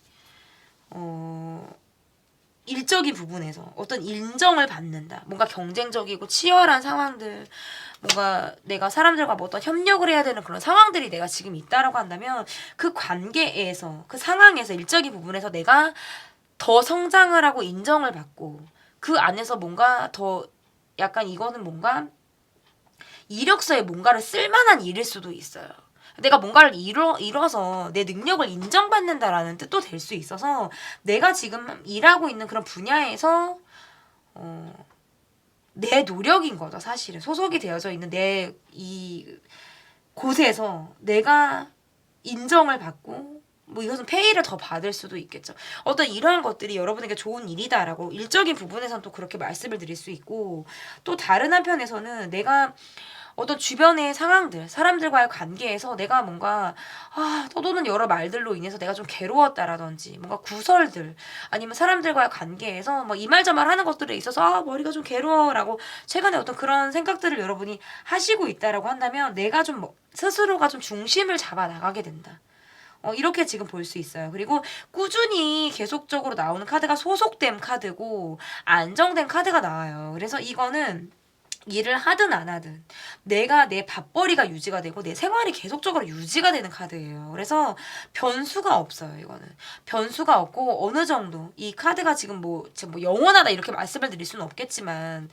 일적인 부분에서 어떤 인정을 받는다. 뭔가 경쟁적이고 치열한 상황들, 뭔가 내가 사람들과 뭐 어떤 협력을 해야 되는 그런 상황들이 내가 지금 있다라고 한다면 그 관계에서, 그 상황에서 일적인 부분에서 내가 더 성장을 하고 인정을 받고 그 안에서 뭔가 더 약간 이거는 뭔가 이력서에 뭔가를 쓸만한 일일 수도 있어요. 내가 뭔가를 이뤄서 내 능력을 인정받는다라는 뜻도 될 수 있어서 내가 지금 일하고 있는 그런 분야에서 내 노력인 거죠. 사실은 소속이 되어져 있는 내 이 곳에서 내가 인정을 받고 뭐 이것은 페이를 더 받을 수도 있겠죠. 어떤 이러한 것들이 여러분에게 좋은 일이다라고 일적인 부분에서는 또 그렇게 말씀을 드릴 수 있고 또 다른 한편에서는 내가 어떤 주변의 상황들, 사람들과의 관계에서 내가 뭔가 떠도는 여러 말들로 인해서 내가 좀 괴로웠다라든지 뭔가 구설들 아니면 사람들과의 관계에서 뭐 이 말 저 말 하는 것들에 있어서 머리가 좀 괴로워라고 최근에 어떤 그런 생각들을 여러분이 하시고 있다라고 한다면 내가 좀 스스로가 좀 중심을 잡아 나가게 된다. 이렇게 지금 볼 수 있어요. 그리고 꾸준히 계속적으로 나오는 카드가 소속된 카드고 안정된 카드가 나와요. 그래서 이거는 일을 하든 안 하든 내가 내 밥벌이가 유지가 되고 내 생활이 계속적으로 유지가 되는 카드예요. 그래서 변수가 없어요. 이거는 변수가 없고 어느 정도 이 카드가 지금 뭐 영원하다 이렇게 말씀을 드릴 수는 없겠지만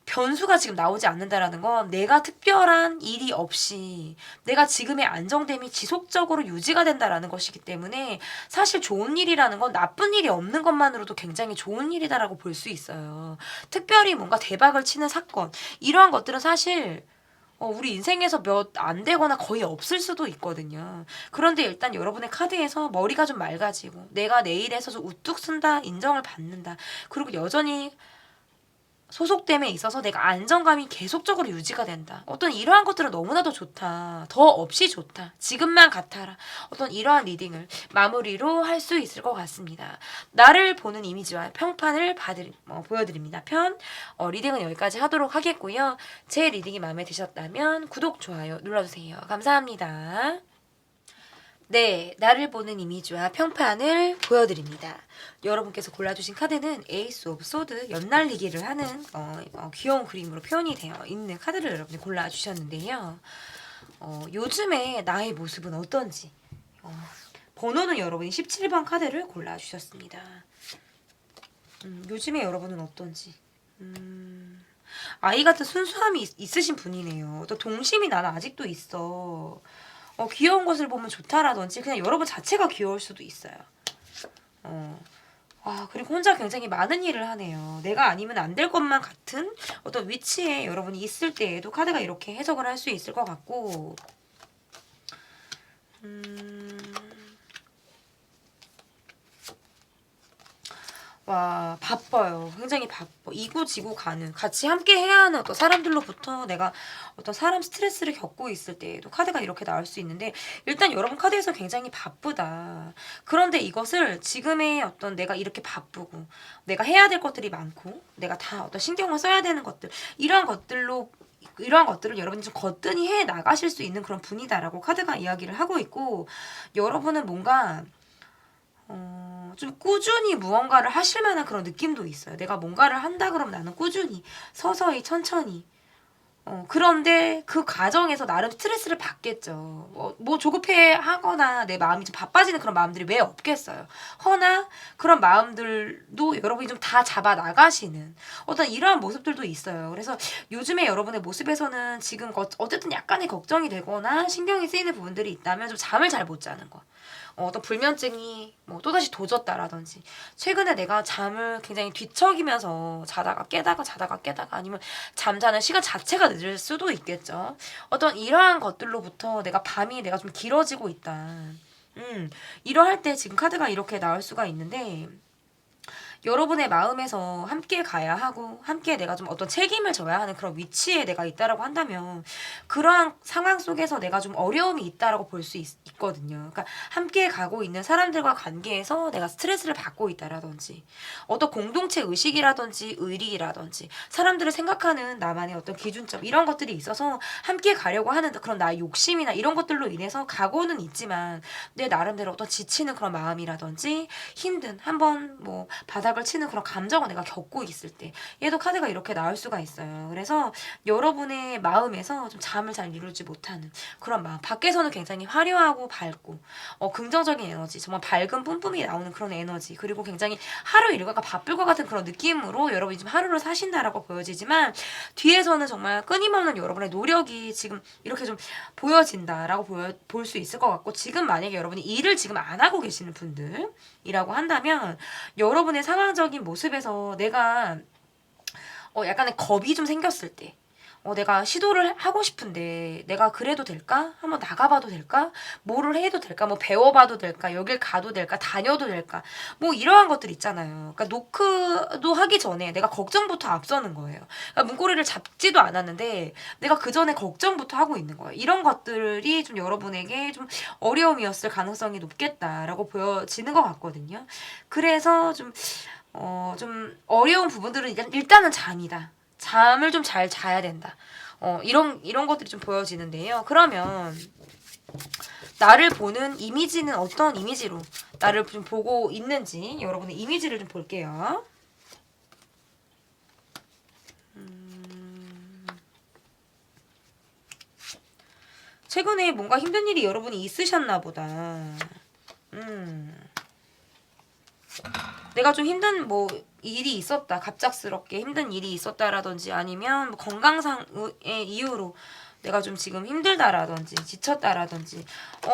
변수가 지금 나오지 않는다라는 건 내가 특별한 일이 없이 내가 지금의 안정됨이 지속적으로 유지가 된다라는 것이기 때문에 사실 좋은 일이라는 건 나쁜 일이 없는 것만으로도 굉장히 좋은 일이다라고 볼 수 있어요. 특별히 뭔가 대박을 치는 사건 이러한 것들은 사실 우리 인생에서 몇 안 되거나 거의 없을 수도 있거든요. 그런데 일단 여러분의 카드에서 머리가 좀 맑아지고 내가 내 일에서 좀 우뚝 쓴다, 인정을 받는다. 그리고 여전히 소속됨에 있어서 내가 안정감이 계속적으로 유지가 된다. 어떤 이러한 것들은 너무나도 좋다. 더 없이 좋다. 지금만 같아라. 어떤 이러한 리딩을 마무리로 할 수 있을 것 같습니다. 나를 보는 이미지와 평판을 보여드립니다. 리딩은 여기까지 하도록 하겠고요. 제 리딩이 마음에 드셨다면 구독, 좋아요 눌러주세요. 감사합니다. 네, 나를 보는 이미지와 평판을 보여드립니다. 여러분께서 골라주신 카드는 에이스 오브 소드, 연날리기를 하는 귀여운 그림으로 표현이 되어 있는 카드를 여러분이 골라주셨는데요. 요즘에 나의 모습은 어떤지 번호는 여러분이 17번 카드를 골라주셨습니다. 요즘에 여러분은 어떤지 아이 같은 순수함이 있으신 분이네요. 또 동심이 나는 아직도 있어. 귀여운 것을 보면 좋다라든지 그냥 여러분 자체가 귀여울 수도 있어요. 그리고 혼자 굉장히 많은 일을 하네요. 내가 아니면 안 될 것만 같은 어떤 위치에 여러분이 있을 때에도 카드가 이렇게 해석을 할 수 있을 것 같고 와, 바빠요. 굉장히 바빠. 이구지구 가는, 같이 함께 해야 하는 어떤 사람들로부터 내가 어떤 사람 스트레스를 겪고 있을 때에도 카드가 이렇게 나올 수 있는데, 일단 여러분 카드에서 굉장히 바쁘다. 그런데 이것을 지금의 어떤 내가 이렇게 바쁘고, 내가 해야 될 것들이 많고, 내가 다 어떤 신경을 써야 되는 것들, 이러한 것들을 여러분이 좀 거뜬히 해 나가실 수 있는 그런 분이다라고 카드가 이야기를 하고 있고, 여러분은 뭔가 좀 꾸준히 무언가를 하실 만한 그런 느낌도 있어요. 내가 뭔가를 한다 그러면 나는 꾸준히, 서서히, 천천히. 그런데 그 과정에서 나름 스트레스를 받겠죠. 뭐 조급해 하거나 내 마음이 좀 바빠지는 그런 마음들이 왜 없겠어요. 허나 그런 마음들도 여러분이 좀 다 잡아 나가시는 어떤 이러한 모습들도 있어요. 그래서 요즘에 여러분의 모습에서는 지금 어쨌든 약간의 걱정이 되거나 신경이 쓰이는 부분들이 있다면 좀 잠을 잘 못 자는 거. 어떤 불면증이 또다시 도졌다라든지 최근에 내가 잠을 굉장히 뒤척이면서 자다가 깨다가 아니면 잠자는 시간 자체가 늦을 수도 있겠죠. 어떤 이러한 것들로부터 내가 좀 길어지고 있다. 이러할 때 지금 카드가 이렇게 나올 수가 있는데 여러분의 마음에서 함께 가야 하고 함께 내가 좀 어떤 책임을 져야 하는 그런 위치에 내가 있다라고 한다면 그러한 상황 속에서 내가 좀 어려움이 있다라고 볼 수 있거든요. 그러니까 함께 가고 있는 사람들과 관계에서 내가 스트레스를 받고 있다라든지 어떤 공동체 의식이라든지 의리라든지 사람들을 생각하는 나만의 어떤 기준점 이런 것들이 있어서 함께 가려고 하는 그런 나의 욕심이나 이런 것들로 인해서 가고는 있지만 내 나름대로 어떤 지치는 그런 마음이라든지 힘든 한번 바닥을 치는 그런 감정을 내가 겪고 있을 때 얘도 카드가 이렇게 나올 수가 있어요. 그래서 여러분의 마음에서 좀 잠을 잘 이루지 못하는 그런 마음. 밖에서는 굉장히 화려하고 밝고 긍정적인 에너지, 정말 밝은 뿜뿜이 나오는 그런 에너지, 그리고 굉장히 하루 일과가 바쁠 것 같은 그런 느낌으로 여러분이 지금 하루를 사신다라고 보여지지만 뒤에서는 정말 끊임없는 여러분의 노력이 지금 이렇게 좀 보여진다라고 볼 수 있을 것 같고, 지금 만약에 여러분이 일을 지금 안 하고 계시는 분들이라고 한다면 여러분의 상황적인 모습에서 내가 약간의 겁이 좀 생겼을 때 내가 시도를 하고 싶은데 내가 그래도 될까? 한번 나가봐도 될까? 뭐를 해도 될까? 뭐 배워봐도 될까? 여길 가도 될까? 다녀도 될까? 뭐 이러한 것들 있잖아요. 그러니까 노크도 하기 전에 내가 걱정부터 앞서는 거예요. 그러니까 문고리를 잡지도 않았는데 내가 그 전에 걱정부터 하고 있는 거예요. 이런 것들이 좀 여러분에게 좀 어려움이었을 가능성이 높겠다라고 보여지는 것 같거든요. 그래서 좀 어려운 부분들은 일단은 잠이다. 잠을 좀 잘 자야 된다. 이런 것들이 좀 보여지는데요. 그러면 나를 보는 이미지는 어떤 이미지로 나를 좀 보고 있는지 여러분의 이미지를 좀 볼게요. 최근에 뭔가 힘든 일이 여러분이 있으셨나 보다. 내가 좀 힘든 뭐 일이 있었다. 갑작스럽게 힘든 일이 있었다라든지 아니면 뭐 건강상의 이유로 내가 좀 지금 힘들다라든지 지쳤다라든지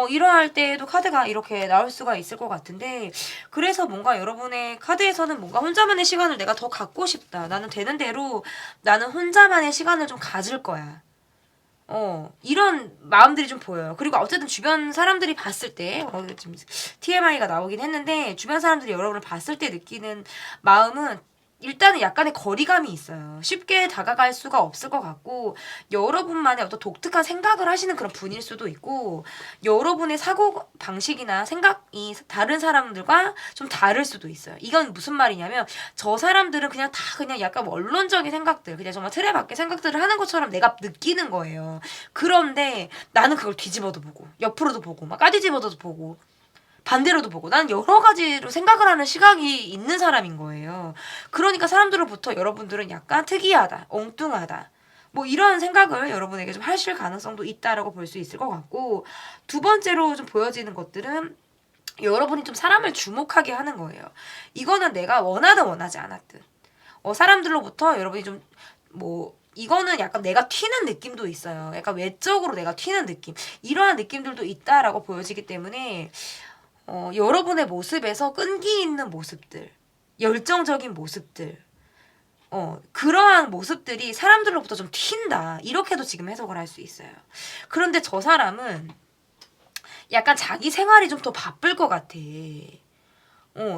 이러할 때에도 카드가 이렇게 나올 수가 있을 것 같은데, 그래서 뭔가 여러분의 카드에서는 뭔가 혼자만의 시간을 내가 더 갖고 싶다. 나는 되는 대로 나는 혼자만의 시간을 좀 가질 거야. 이런 마음들이 좀 보여요. 그리고 어쨌든 주변 사람들이 봤을 때, 지금 TMI가 나오긴 했는데, 주변 사람들이 여러분을 봤을 때 느끼는 마음은 일단은 약간의 거리감이 있어요. 쉽게 다가갈 수가 없을 것 같고, 여러분만의 어떤 독특한 생각을 하시는 그런 분일 수도 있고, 여러분의 사고 방식이나 생각이 다른 사람들과 좀 다를 수도 있어요. 이건 무슨 말이냐면, 저 사람들은 그냥 다 그냥 약간 원론적인 생각들, 그냥 정말 틀에 밖의 생각들을 하는 것처럼 내가 느끼는 거예요. 그런데 나는 그걸 뒤집어도 보고, 옆으로도 보고, 막 까뒤집어도 보고, 반대로도 보고, 난 여러 가지로 생각을 하는 시각이 있는 사람인 거예요. 그러니까 사람들로부터 여러분들은 약간 특이하다, 엉뚱하다, 뭐 이런 생각을 여러분에게 좀 하실 가능성도 있다라고 볼 수 있을 것 같고, 두 번째로 좀 보여지는 것들은 여러분이 좀 사람을 주목하게 하는 거예요. 이거는 내가 원하든 원하지 않았든 사람들로부터 여러분이 좀 뭐 이거는 약간 내가 튀는 느낌도 있어요. 약간 외적으로 내가 튀는 느낌, 이러한 느낌들도 있다라고 보여지기 때문에 여러분의 모습에서 끈기 있는 모습들, 열정적인 모습들, 그러한 모습들이 사람들로부터 좀 튄다. 이렇게도 지금 해석을 할 수 있어요. 그런데 저 사람은 약간 자기 생활이 좀 더 바쁠 것 같아.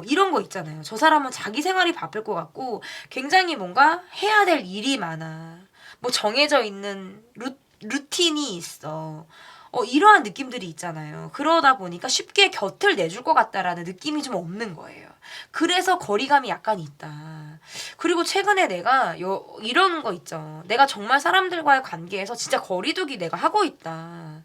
이런 거 있잖아요. 저 사람은 자기 생활이 바쁠 것 같고 굉장히 뭔가 해야 될 일이 많아. 뭐 정해져 있는 루틴이 있어. 이러한 느낌들이 있잖아요. 그러다 보니까 쉽게 곁을 내줄 것 같다라는 느낌이 좀 없는 거예요. 그래서 거리감이 약간 있다. 그리고 최근에 내가 이런 거 있죠. 내가 정말 사람들과의 관계에서 진짜 거리두기 내가 하고 있다.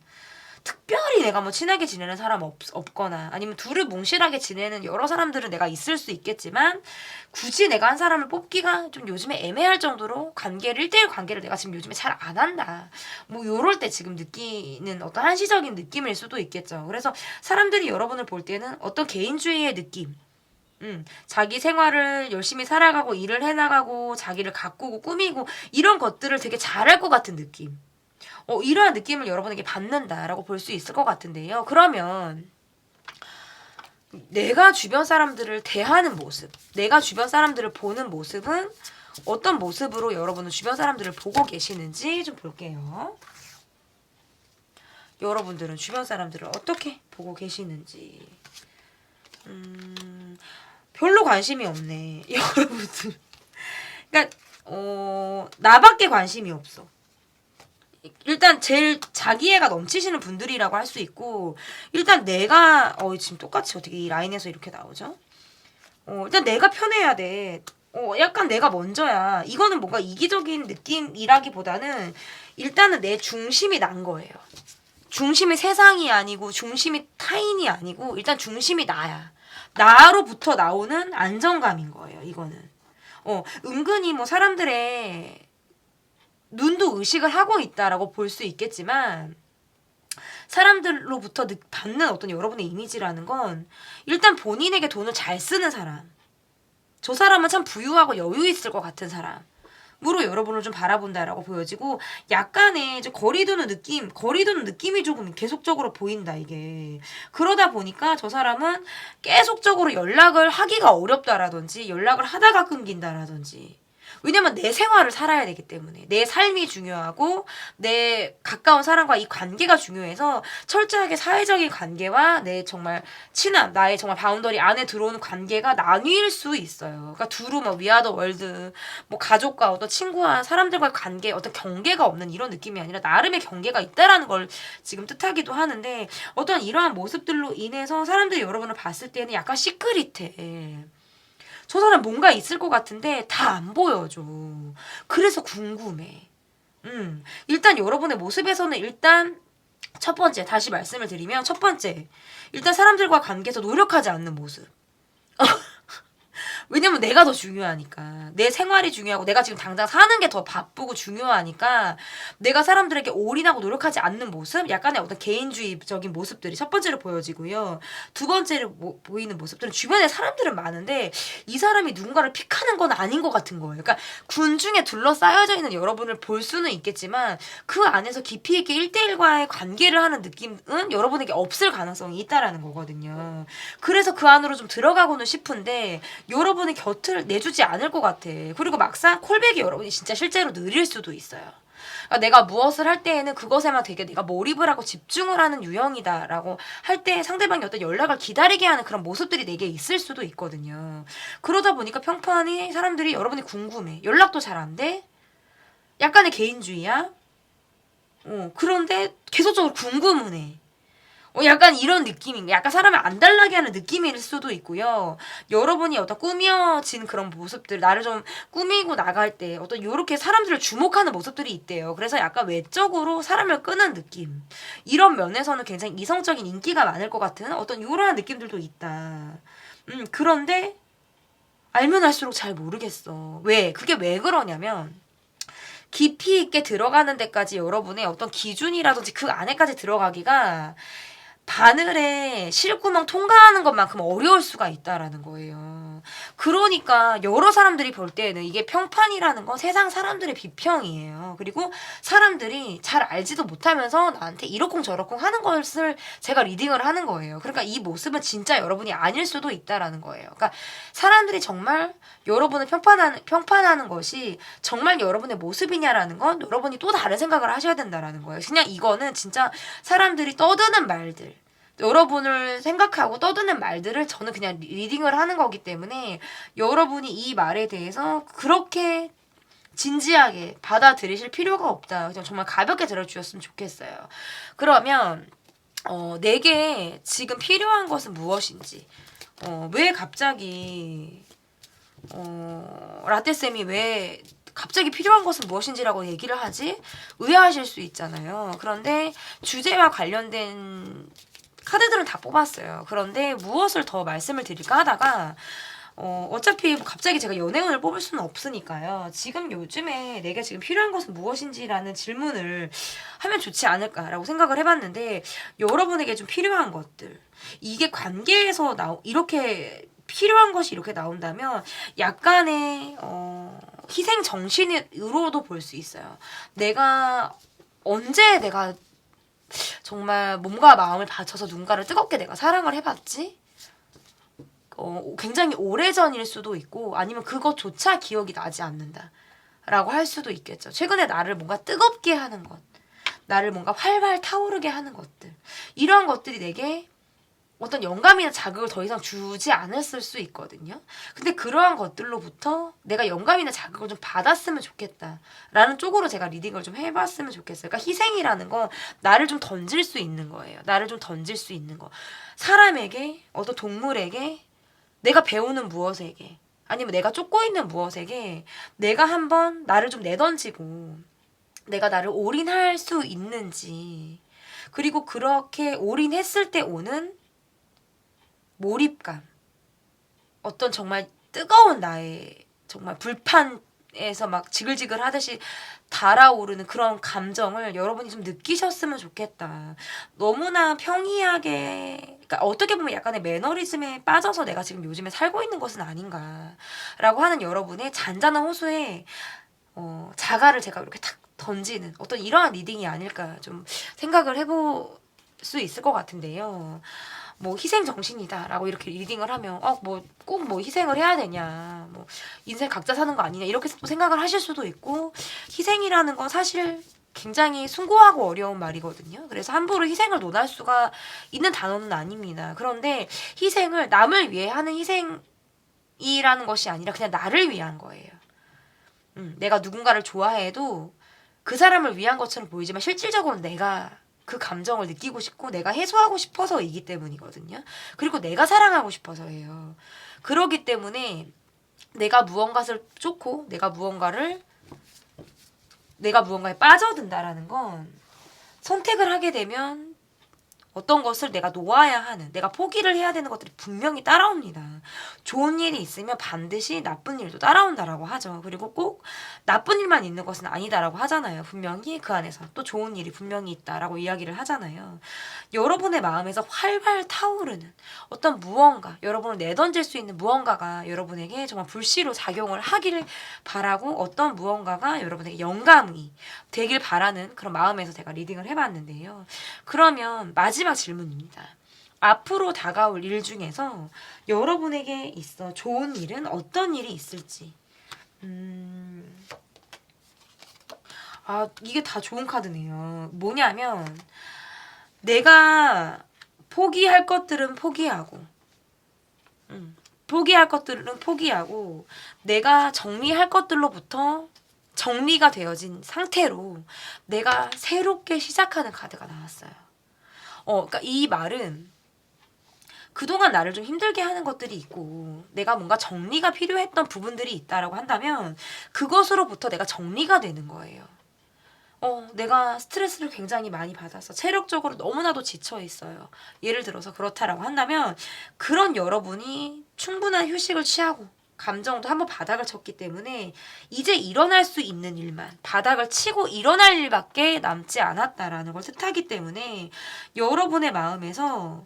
특별히 내가 뭐 친하게 지내는 사람 없거나 아니면 둘을 뭉실하게 지내는 여러 사람들은 내가 있을 수 있겠지만, 굳이 내가 한 사람을 뽑기가 좀 요즘에 애매할 정도로 관계를 1대1 관계를 내가 지금 요즘에 잘 안 한다. 뭐 요럴 때 지금 느끼는 어떤 한시적인 느낌일 수도 있겠죠. 그래서 사람들이 여러분을 볼 때는 어떤 개인주의의 느낌, 자기 생활을 열심히 살아가고 일을 해나가고 자기를 가꾸고 꾸미고 이런 것들을 되게 잘할 것 같은 느낌. 이러한 느낌을 여러분에게 받는다라고 볼 수 있을 것 같은데요. 그러면 내가 주변 사람들을 대하는 모습, 내가 주변 사람들을 보는 모습은 어떤 모습으로 여러분은 주변 사람들을 보고 계시는지 좀 볼게요. 여러분들은 주변 사람들을 어떻게 보고 계시는지. 별로 관심이 없네. 여러분들. 그러니까 나밖에 관심이 없어. 일단 제일 자기애가 넘치시는 분들이라고 할 수 있고, 일단 내가 지금 똑같이 어떻게 이 라인에서 이렇게 나오죠? 일단 내가 편해야 돼. 약간 내가 먼저야. 이거는 뭔가 이기적인 느낌이라기보다는 일단은 내 중심이 난 거예요. 중심이 세상이 아니고 중심이 타인이 아니고 일단 중심이 나야. 나로부터 나오는 안정감인 거예요. 이거는. 은근히 뭐 사람들의 눈도 의식을 하고 있다라고 볼 수 있겠지만, 사람들로부터 받는 어떤 여러분의 이미지라는 건 일단 본인에게 돈을 잘 쓰는 사람, 저 사람은 참 부유하고 여유 있을 것 같은 사람으로 여러분을 좀 바라본다라고 보여지고, 약간의 좀 거리두는 느낌이 조금 계속적으로 보인다, 이게. 그러다 보니까 저 사람은 계속적으로 연락을 하기가 어렵다라든지 연락을 하다가 끊긴다라든지, 왜냐면 내 생활을 살아야 되기 때문에, 내 삶이 중요하고 내 가까운 사람과 이 관계가 중요해서 철저하게 사회적인 관계와 내 정말 친한, 나의 정말 바운더리 안에 들어오는 관계가 나뉠 수 있어요. 그러니까 두루 뭐 위아더 월드, 뭐 가족과 어떤 친구와 사람들과의 관계, 어떤 경계가 없는 이런 느낌이 아니라 나름의 경계가 있다라는 걸 지금 뜻하기도 하는데, 어떤 이러한 모습들로 인해서 사람들이 여러분을 봤을 때는 약간 시크릿해. 저 사람 뭔가 있을 것 같은데 다 안 보여줘. 그래서 궁금해. 일단 여러분의 모습에서는 일단 첫 번째, 다시 말씀을 드리면 첫 번째, 일단 사람들과 관계에서 노력하지 않는 모습. 왜냐면 내가 더 중요하니까. 내 생활이 중요하고 내가 지금 당장 사는 게 더 바쁘고 중요하니까 내가 사람들에게 올인하고 노력하지 않는 모습, 약간의 어떤 개인주의적인 모습들이 첫 번째로 보여지고요. 두 번째로 보이는 모습들은 주변에 사람들은 많은데 이 사람이 누군가를 픽하는 건 아닌 것 같은 거예요. 그러니까 군 중에 둘러싸여져 있는 여러분을 볼 수는 있겠지만 그 안에서 깊이 있게 1대1과의 관계를 하는 느낌은 여러분에게 없을 가능성이 있다라는 거거든요. 그래서 그 안으로 좀 들어가고는 싶은데 여러분의 곁을 내주지 않을 것 같아. 그리고 막상 콜백이 여러분이 진짜 실제로 느릴 수도 있어요. 그러니까 내가 무엇을 할 때에는 그것에만 되게 내가 몰입을 하고 집중을 하는 유형이다라고 할 때 상대방이 어떤 연락을 기다리게 하는 그런 모습들이 내게 있을 수도 있거든요. 그러다 보니까 평판이 사람들이 여러분이 궁금해. 연락도 잘 안 돼? 약간의 개인주의야? 그런데 계속적으로 궁금은 해. 약간 이런 느낌인 게 약간 사람을 안 달라게 하는 느낌일 수도 있고요. 여러분이 어떤 꾸며진 그런 모습들, 나를 좀 꾸미고 나갈 때 어떤 요렇게 사람들을 주목하는 모습들이 있대요. 그래서 약간 외적으로 사람을 끄는 느낌. 이런 면에서는 굉장히 이성적인 인기가 많을 것 같은 어떤 요러한 느낌들도 있다. 그런데 알면 알수록 잘 모르겠어. 왜? 그게 왜 그러냐면 깊이 있게 들어가는 데까지 여러분의 어떤 기준이라든지 그 안에까지 들어가기가 바늘에 실구멍 통과하는 것만큼 어려울 수가 있다라는 거예요. 그러니까 여러 사람들이 볼 때에는 이게 평판이라는 건 세상 사람들의 비평이에요. 그리고 사람들이 잘 알지도 못하면서 나한테 이러쿵저러쿵 하는 것을 제가 리딩을 하는 거예요. 그러니까 이 모습은 진짜 여러분이 아닐 수도 있다라는 거예요. 그러니까 사람들이 정말 여러분을 평판하는 것이 정말 여러분의 모습이냐라는 건 여러분이 또 다른 생각을 하셔야 된다라는 거예요. 그냥 이거는 진짜 사람들이 떠드는 말들, 여러분을 생각하고 떠드는 말들을 저는 그냥 리딩을 하는 거기 때문에 여러분이 이 말에 대해서 그렇게 진지하게 받아들이실 필요가 없다. 그냥 정말 가볍게 들어주셨으면 좋겠어요. 그러면 내게 지금 필요한 것은 무엇인지, 왜 갑자기 라떼쌤이 왜 갑자기 필요한 것은 무엇인지라고 얘기를 하지? 의아하실 수 있잖아요. 그런데 주제와 관련된 카드들은 다 뽑았어요. 그런데 무엇을 더 말씀을 드릴까 하다가 어차피 갑자기 제가 연애운을 뽑을 수는 없으니까요. 지금 요즘에 내가 지금 필요한 것은 무엇인지라는 질문을 하면 좋지 않을까라고 생각을 해봤는데 여러분에게 좀 필요한 것들, 이게 관계에서 이렇게 필요한 것이 이렇게 나온다면 약간의 희생 정신으로도 볼 수 있어요. 언제 내가 정말 몸과 마음을 바쳐서 누군가를 뜨겁게 내가 사랑을 해봤지? 굉장히 오래전일 수도 있고 아니면 그것조차 기억이 나지 않는다 라고 할 수도 있겠죠. 최근에 나를 뭔가 뜨겁게 하는 것, 나를 뭔가 활활 타오르게 하는 것들, 이러한 것들이 내게 어떤 영감이나 자극을 더 이상 주지 않았을 수 있거든요. 근데 그러한 것들로부터 내가 영감이나 자극을 좀 받았으면 좋겠다라는 쪽으로 제가 리딩을 좀 해봤으면 좋겠어요. 그러니까 희생이라는 건 나를 좀 던질 수 있는 거예요. 나를 좀 던질 수 있는 거. 사람에게, 어떤 동물에게, 내가 배우는 무엇에게, 아니면 내가 쫓고 있는 무엇에게 내가 한번 나를 좀 내던지고 내가 나를 올인할 수 있는지, 그리고 그렇게 올인했을 때 오는 몰입감, 어떤 정말 뜨거운 나의 정말 불판에서 막 지글지글 하듯이 달아오르는 그런 감정을 여러분이 좀 느끼셨으면 좋겠다. 너무나 평이하게, 그러니까 어떻게 보면 약간의 매너리즘에 빠져서 내가 지금 요즘에 살고 있는 것은 아닌가라고 하는 여러분의 잔잔한 호소에 자갈을 제가 이렇게 탁 던지는 어떤 이러한 리딩이 아닐까 좀 생각을 해볼 수 있을 것 같은데요. 뭐 희생 정신이다라고 이렇게 리딩을 하면 뭐 꼭 뭐 희생을 해야 되냐, 뭐 인생 각자 사는 거 아니냐 이렇게 또 생각을 하실 수도 있고, 희생이라는 건 사실 굉장히 숭고하고 어려운 말이거든요. 그래서 함부로 희생을 논할 수가 있는 단어는 아닙니다. 그런데 희생을 남을 위해 하는 희생이라는 것이 아니라 그냥 나를 위한 거예요. 내가 누군가를 좋아해도 그 사람을 위한 것처럼 보이지만 실질적으로는 내가 그 감정을 느끼고 싶고 내가 해소하고 싶어서이기 때문이거든요. 그리고 내가 사랑하고 싶어서예요. 그러기 때문에 내가 무언가를 쫓고 내가 무언가에 빠져든다라는 건 선택을 하게 되면 어떤 것을 내가 놓아야 하는, 내가 포기를 해야 되는 것들이 분명히 따라옵니다. 좋은 일이 있으면 반드시 나쁜 일도 따라온다라고 하죠. 그리고 꼭 나쁜 일만 있는 것은 아니다라고 하잖아요. 분명히 그 안에서 또 좋은 일이 분명히 있다라고 이야기를 하잖아요. 여러분의 마음에서 활활 타오르는 어떤 무언가, 여러분을 내던질 수 있는 무언가가 여러분에게 정말 불씨로 작용을 하기를 바라고, 어떤 무언가가 여러분에게 영감이 되길 바라는 그런 마음에서 제가 리딩을 해봤는데요. 그러면 마지막 질문입니다. 앞으로 다가올 일 중에서 여러분에게 있어 좋은 일은 어떤 일이 있을지. 이게 다 좋은 카드네요. 뭐냐면, 내가 포기할 것들은 포기하고, 포기할 것들은 포기하고, 내가 정리할 것들로부터 정리가 되어진 상태로 내가 새롭게 시작하는 카드가 나왔어요. 그러니까 이 말은 그동안 나를 좀 힘들게 하는 것들이 있고, 내가 뭔가 정리가 필요했던 부분들이 있다라고 한다면 그것으로부터 내가 정리가 되는 거예요. 내가 스트레스를 굉장히 많이 받아서 체력적으로 너무나도 지쳐 있어요. 예를 들어서 그렇다라고 한다면, 그런 여러분이 충분한 휴식을 취하고 감정도 한번 바닥을 쳤기 때문에 이제 일어날 수 있는 일만, 바닥을 치고 일어날 일밖에 남지 않았다라는 걸 뜻하기 때문에 여러분의 마음에서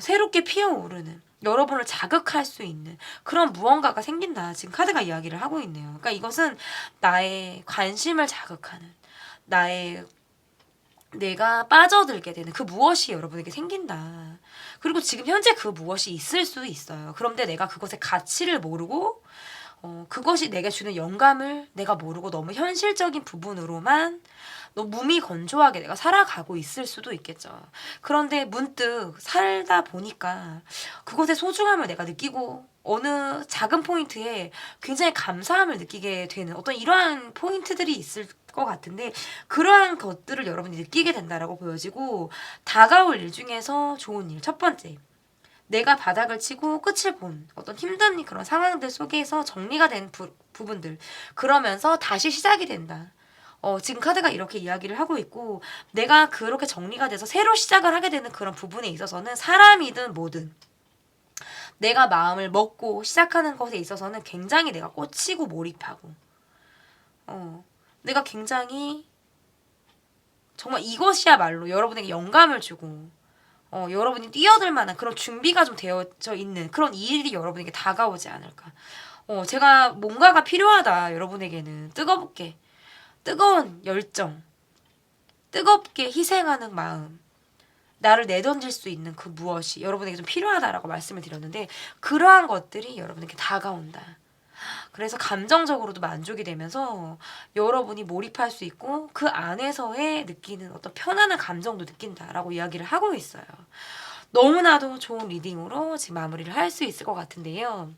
새롭게 피어오르는, 여러분을 자극할 수 있는 그런 무언가가 생긴다. 지금 카드가 이야기를 하고 있네요. 그러니까 이것은 나의 관심을 자극하는, 내가 빠져들게 되는 그 무엇이 여러분에게 생긴다. 그리고 지금 현재 그 무엇이 있을 수 있어요. 그런데 내가 그것의 가치를 모르고, 그것이 내게 주는 영감을 내가 모르고 너무 현실적인 부분으로만 너무 무미건조하게 내가 살아가고 있을 수도 있겠죠. 그런데 문득 살다 보니까 그것의 소중함을 내가 느끼고, 어느 작은 포인트에 굉장히 감사함을 느끼게 되는 어떤 이러한 포인트들이 있을 것 같은데, 그러한 것들을 여러분이 느끼게 된다라고 보여지고, 다가올 일 중에서 좋은 일. 첫 번째, 내가 바닥을 치고 끝을 본 어떤 힘든 그런 상황들 속에서 정리가 된 부분들. 그러면서 다시 시작이 된다. 지금 카드가 이렇게 이야기를 하고 있고, 내가 그렇게 정리가 돼서 새로 시작을 하게 되는 그런 부분에 있어서는 사람이든 뭐든 내가 마음을 먹고 시작하는 것에 있어서는 굉장히 내가 꽂히고 몰입하고, 내가 굉장히 정말 이것이야말로 여러분에게 영감을 주고, 여러분이 뛰어들 만한 그런 준비가 좀 되어져 있는 그런 일이 여러분에게 다가오지 않을까. 제가 뭔가가 필요하다, 여러분에게는 뜨겁게, 뜨거운 열정, 뜨겁게 희생하는 마음, 나를 내던질 수 있는 그 무엇이 여러분에게 좀 필요하다라고 말씀을 드렸는데, 그러한 것들이 여러분에게 다가온다. 그래서 감정적으로도 만족이 되면서 여러분이 몰입할 수 있고, 그 안에서의 느끼는 어떤 편안한 감정도 느낀다라고 이야기를 하고 있어요. 너무나도 좋은 리딩으로 지금 마무리를 할 수 있을 것 같은데요.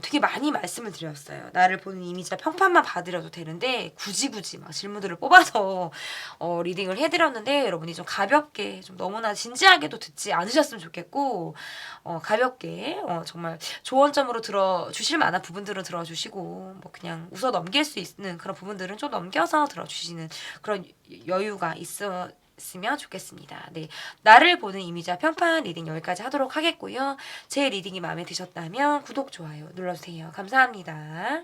되게 많이 말씀을 드렸어요. 나를 보는 이미지나 평판만 봐드려도 되는데 굳이 막 질문들을 뽑아서 리딩을 해드렸는데, 여러분이 좀 가볍게, 좀 너무나 진지하게도 듣지 않으셨으면 좋겠고, 가볍게 정말 조언점으로 들어주실 만한 부분들은 들어주시고, 뭐 그냥 웃어 넘길 수 있는 그런 부분들은 좀 넘겨서 들어주시는 그런 여유가 있으면 좋겠습니다. 네, 나를 보는 이미지와 평판 리딩 여기까지 하도록 하겠고요. 제 리딩이 마음에 드셨다면 구독, 좋아요 눌러주세요. 감사합니다.